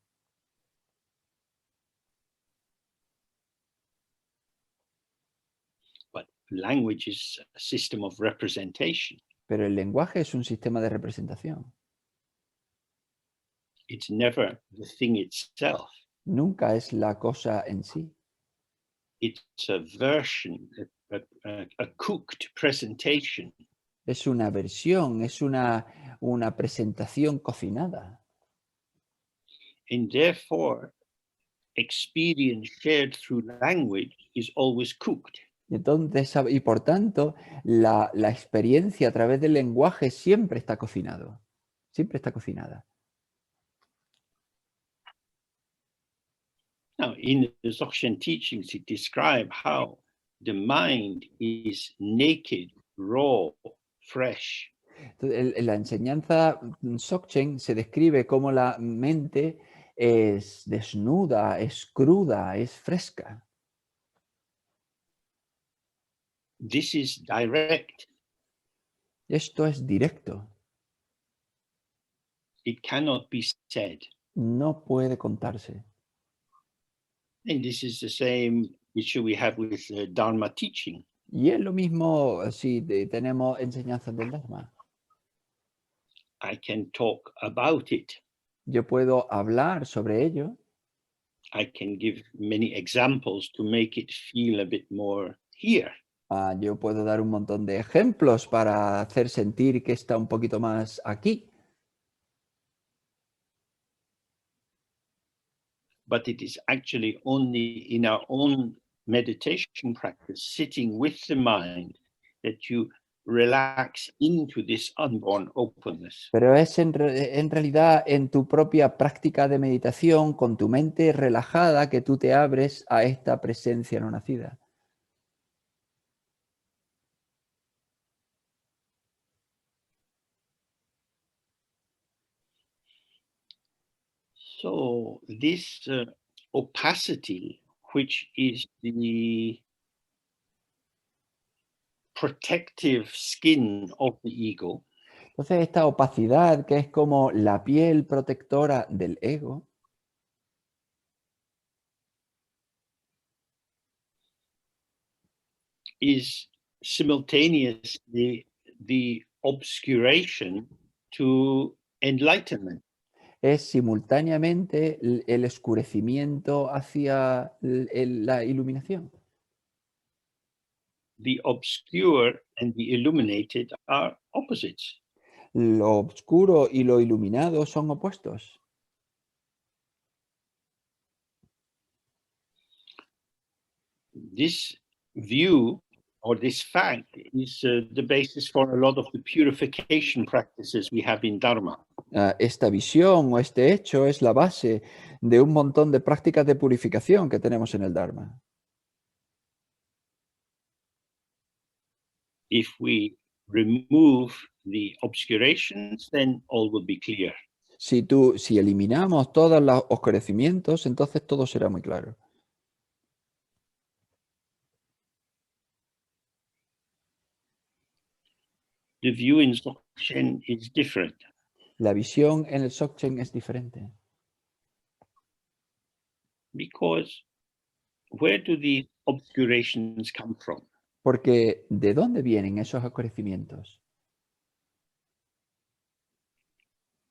Speaker 1: But language is a system of representation.
Speaker 2: Pero el lenguaje es un sistema de representación.
Speaker 1: It's never the thing itself.
Speaker 2: Nunca es la cosa en sí.
Speaker 1: It's a version, a cooked presentation.
Speaker 2: Es una versión, es una presentación cocinada.
Speaker 1: And therefore, experience shared through language is always cooked.
Speaker 2: Y entonces, y por tanto, la experiencia a través del lenguaje siempre está cocinado, siempre está cocinada.
Speaker 1: Now, in the Dzogchen teachings, it describes how the mind is naked, raw, fresh.
Speaker 2: Entonces, en la enseñanza Dzogchen se describe cómo la mente es desnuda, es cruda, es fresca.
Speaker 1: This is direct.
Speaker 2: Esto es directo,
Speaker 1: It cannot be said.
Speaker 2: no puede contarse.
Speaker 1: And this is the same issue we have with Dharma teaching.
Speaker 2: Y es lo mismo si tenemos enseñanzas del Dharma.
Speaker 1: I can talk about it.
Speaker 2: Yo puedo hablar sobre ello.
Speaker 1: I can give many examples to make it feel a bit more here.
Speaker 2: Yo puedo dar un montón de ejemplos para hacer sentir que está un poquito más aquí.
Speaker 1: But it is actually only in our own meditation practice, sitting with the mind, that you relax into this unborn openness.
Speaker 2: Pero es en realidad en tu propia práctica de meditación, con tu mente relajada, que tú te abres a esta presencia no nacida.
Speaker 1: So this opacity, which is the protective skin of the ego,
Speaker 2: Entonces, esta opacidad, que es como la piel protectora del ego,
Speaker 1: is simultaneously the obscuration to enlightenment.
Speaker 2: es simultáneamente el oscurecimiento hacia la iluminación.
Speaker 1: The obscure and the illuminated are opposites.
Speaker 2: Lo oscuro y lo iluminado son opuestos.
Speaker 1: This view or this fact is the basis for a lot of the purification practices we have in Dharma.
Speaker 2: Esta visión o este hecho es la base de un montón de prácticas de purificación que tenemos en el Dharma.
Speaker 1: If we remove the obscurations, then all will be clear.
Speaker 2: Si eliminamos todos los oscurecimientos, entonces todo será muy claro.
Speaker 1: The view in Dzogchen is different.
Speaker 2: La visión en el Dzogchen es diferente.
Speaker 1: Because where do the obscurations come from?
Speaker 2: Porque ¿de dónde vienen esos oscurecimientos?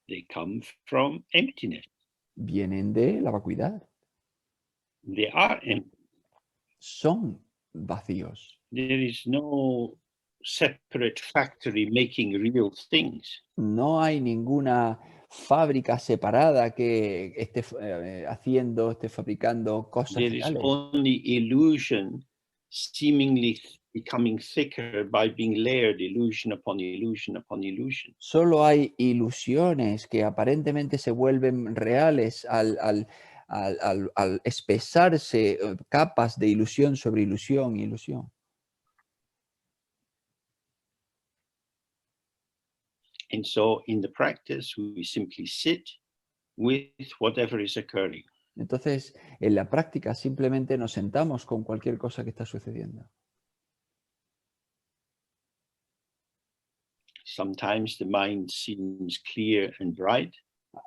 Speaker 1: They come from emptiness.
Speaker 2: Vienen de la vacuidad.
Speaker 1: They are empty.
Speaker 2: Son vacíos.
Speaker 1: There is no separate factory making real things.
Speaker 2: No hay ninguna fábrica separada que esté esté fabricando cosas
Speaker 1: There is
Speaker 2: reales.
Speaker 1: only illusion seemingly becoming thicker by being layered illusion upon illusion upon illusion.
Speaker 2: Solo hay ilusiones que aparentemente se vuelven reales al espesarse capas de ilusión sobre ilusión y ilusión.
Speaker 1: And so in the practice, we simply sit with whatever is occurring.
Speaker 2: Entonces, en la práctica simplemente nos sentamos con cualquier cosa que está sucediendo.
Speaker 1: Sometimes the mind seems clear and bright.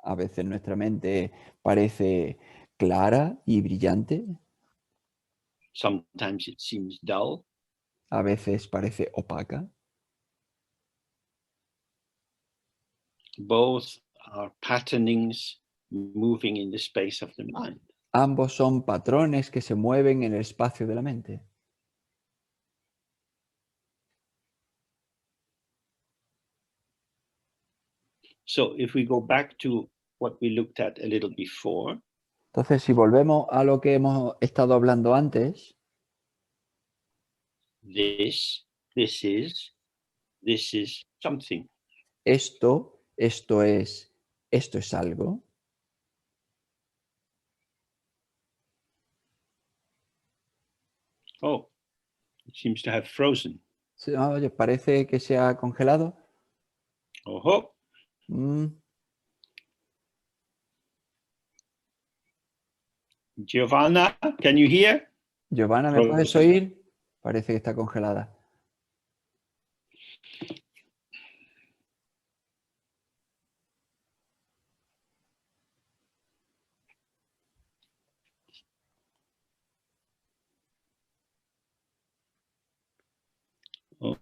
Speaker 2: A veces nuestra mente parece clara y brillante.
Speaker 1: Sometimes it seems dull.
Speaker 2: A veces parece opaca.
Speaker 1: Both are patternings moving in the space of the mind.
Speaker 2: Ambos son patrones que se mueven en el espacio de la mente.
Speaker 1: So if we go back to what we looked at a little before,
Speaker 2: Entonces, si volvemos a lo que hemos estado hablando antes,
Speaker 1: this is something.
Speaker 2: esto es algo.
Speaker 1: Oh, it seems to have frozen.
Speaker 2: Oye, parece que se ha congelado.
Speaker 1: Oh,
Speaker 2: Mm,
Speaker 1: Giovanna, can you hear?
Speaker 2: Giovanna, ¿me puedes
Speaker 1: Frozen.
Speaker 2: oír? Parece que está congelada.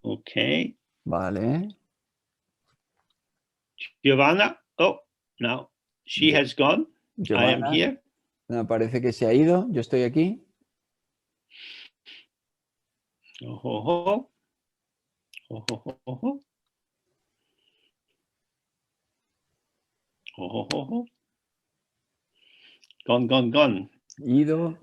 Speaker 1: Okay.
Speaker 2: Vale.
Speaker 1: Giovanna, oh, now she has gone. I am
Speaker 2: Giovanna,
Speaker 1: here.
Speaker 2: no, parece que se ha ido. Yo estoy aquí.
Speaker 1: Oh, oh, oh. Oh, oh, oh, oh. Oh, oh, oh, oh. Gone.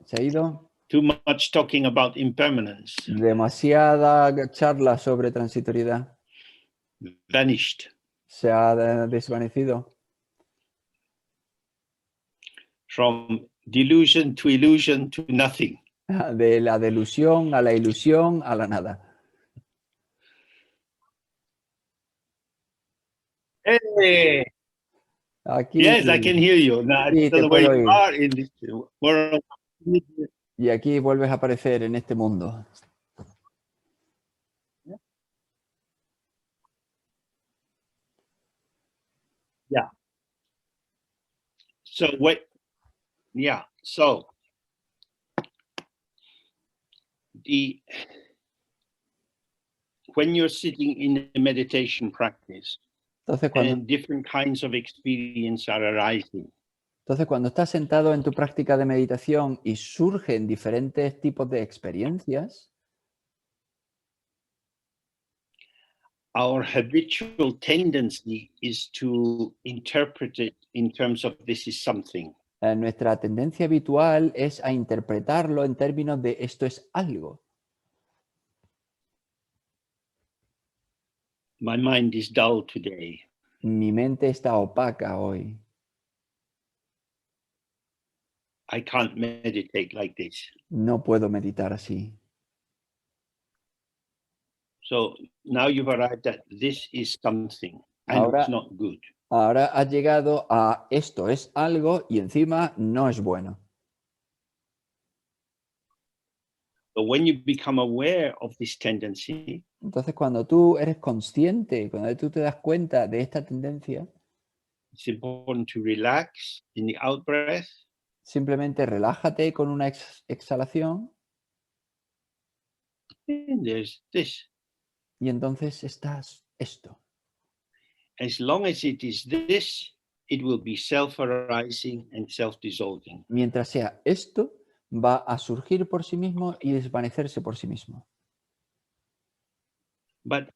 Speaker 2: Se ha ido.
Speaker 1: Too much talking about impermanence.
Speaker 2: Demasiada charla sobre transitoriedad.
Speaker 1: Vanished.
Speaker 2: Se ha desvanecido.
Speaker 1: From delusion to illusion to nothing.
Speaker 2: De la delusión a la ilusión a la nada.
Speaker 1: Hey.
Speaker 2: Aquí,
Speaker 1: Yes, I can hear you. Now,
Speaker 2: sí,
Speaker 1: I
Speaker 2: te
Speaker 1: don't know where
Speaker 2: puedo
Speaker 1: you
Speaker 2: oír.
Speaker 1: are in this world.
Speaker 2: Y aquí vuelves a aparecer en este mundo.
Speaker 1: Yeah. So what? Yeah. So when you're sitting in a meditation practice,
Speaker 2: Entonces
Speaker 1: and different kinds of experience are arising.
Speaker 2: cuando estás sentado en tu práctica de meditación y surgen diferentes tipos de experiencias,
Speaker 1: Our habitual tendency is to interpret it in terms of this is something.
Speaker 2: nuestra tendencia habitual es a interpretarlo en términos de esto es algo.
Speaker 1: My mind is dull today.
Speaker 2: Mi mente está opaca hoy.
Speaker 1: I can't meditate like this.
Speaker 2: No puedo meditar así.
Speaker 1: So now you've arrived at this is something and
Speaker 2: Ahora,
Speaker 1: it's not good.
Speaker 2: ahora has llegado a esto es algo y encima no es bueno.
Speaker 1: But when you become aware of this tendency,
Speaker 2: Entonces, cuando tú eres consciente, cuando tú te das cuenta de esta tendencia,
Speaker 1: it's important to relax in the out breath
Speaker 2: simplemente relájate con una exhalación
Speaker 1: and there's this.
Speaker 2: y entonces estás esto.
Speaker 1: As long as it is this, it will be self-arising and self-dissolving.
Speaker 2: Mientras sea esto, va a surgir por sí mismo y desvanecerse por sí mismo.
Speaker 1: But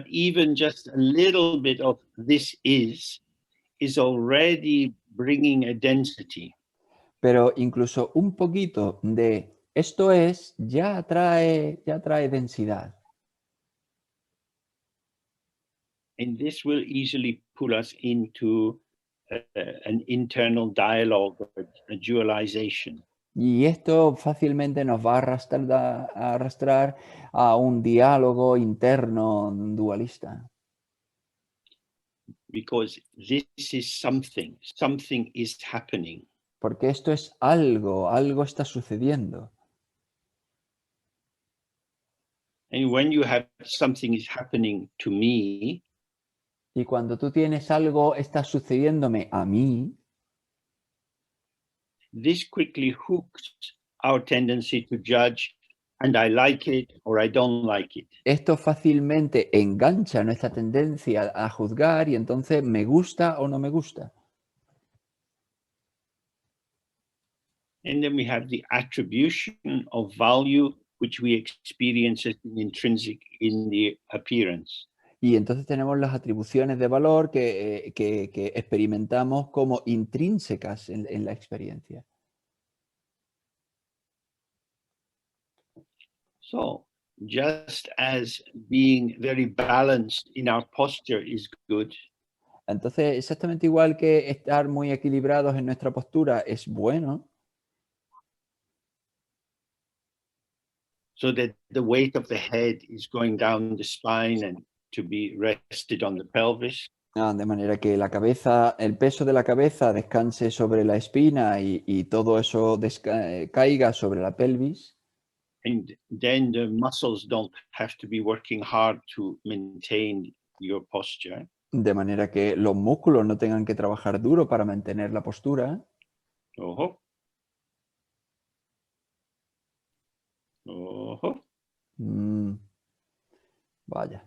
Speaker 1: even just a little bit of this is already bringing a density.
Speaker 2: Pero incluso un poquito de esto es ya trae densidad.
Speaker 1: And this will easily pull us into an internal dialogue or a dualization.
Speaker 2: Y esto fácilmente nos va a arrastrar a un diálogo interno dualista.
Speaker 1: Because this is something is happening.
Speaker 2: Porque esto es algo está sucediendo.
Speaker 1: And when you have something is happening to me,
Speaker 2: Y cuando tú tienes algo está sucediéndome a mí,
Speaker 1: this quickly hooks our tendency to judge, and I like it or I don't like it.
Speaker 2: esto fácilmente engancha nuestra tendencia a juzgar y entonces me gusta o no me gusta.
Speaker 1: And then we have the attribution of value, which we experience as intrinsic in the appearance.
Speaker 2: Y entonces tenemos las atribuciones de valor que experimentamos como intrínsecas en la experiencia.
Speaker 1: So just as being very balanced in our posture is good,
Speaker 2: Entonces, exactamente igual que estar muy equilibrados en nuestra postura es bueno,
Speaker 1: so that the weight of the head is going down the spine and to be rested on the pelvis.
Speaker 2: de manera que la cabeza, el peso de la cabeza descanse sobre la espina y todo eso caiga sobre la pelvis.
Speaker 1: And then the muscles don't have to be working hard to maintain your posture.
Speaker 2: De manera que los músculos no tengan que trabajar duro para mantener la postura.
Speaker 1: Ojo. Ojo.
Speaker 2: Vaya.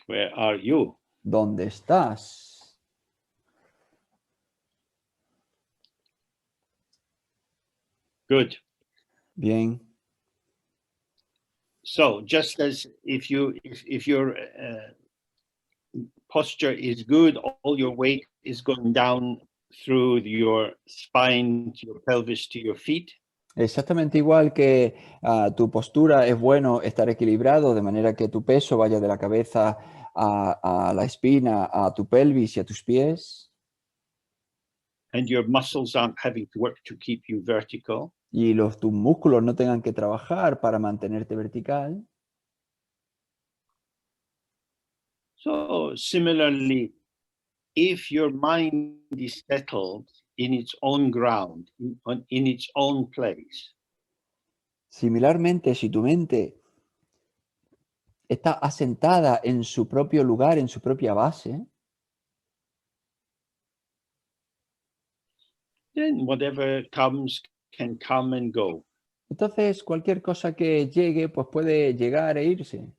Speaker 1: Where are you?
Speaker 2: ¿Dónde estás?
Speaker 1: Good.
Speaker 2: Bien.
Speaker 1: So just as if your posture is good, all your weight is going down through your spine, to your pelvis, to your feet.
Speaker 2: Exactamente igual que tu postura es bueno estar equilibrado, de manera que tu peso vaya de la cabeza a la espina, a tu pelvis y a tus pies.
Speaker 1: And your muscles aren't having to work to keep you vertical.
Speaker 2: Y tus músculos no tengan que trabajar para mantenerte vertical.
Speaker 1: So similarly, if your mind is settled in its own ground, in its own place,
Speaker 2: Similarmente, si tu mente está asentada en su propio lugar, en su propia base,
Speaker 1: then whatever comes can come and go.
Speaker 2: entonces cualquier cosa que llegue, pues puede llegar e irse.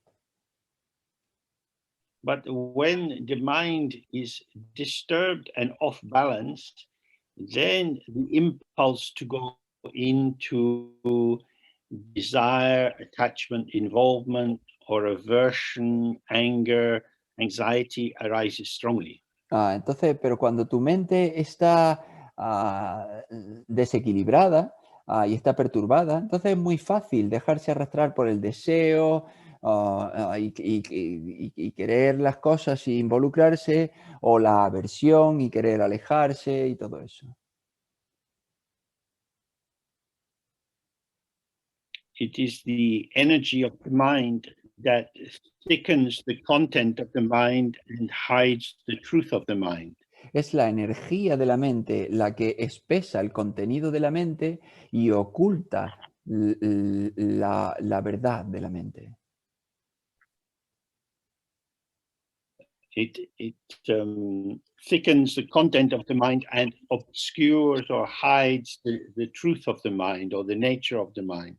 Speaker 1: But when the mind is disturbed and off balance, then the impulse to go into desire, attachment, involvement, or aversion, anger, anxiety arises strongly.
Speaker 2: Entonces, pero cuando tu mente está desequilibrada y está perturbada, entonces es muy fácil dejarse arrastrar por el deseo y querer las cosas y involucrarse, o la aversión y querer alejarse y todo eso.
Speaker 1: It is the energy of the mind that thickens the content of the mind and hides the truth of the mind.
Speaker 2: Es la energía de la mente la que espesa el contenido de la mente y oculta la verdad de la mente.
Speaker 1: It thickens the content of the mind and obscures or hides the truth of the mind or the nature of the mind.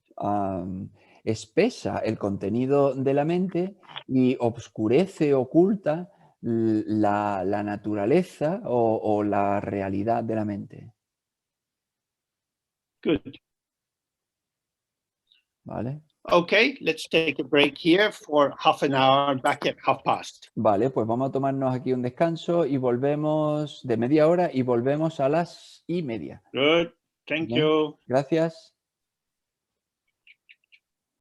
Speaker 2: Espesa el contenido de la mente y obscurece, oculta la naturaleza o la realidad de la mente.
Speaker 1: Good.
Speaker 2: ¿Vale?
Speaker 1: Okay, let's take a break here for half an hour, back at past.
Speaker 2: Vale, pues vamos a tomarnos aquí un descanso y volvemos de media hora y volvemos a las 1:30.
Speaker 1: Good. Thank
Speaker 2: Bien,
Speaker 1: you.
Speaker 2: gracias.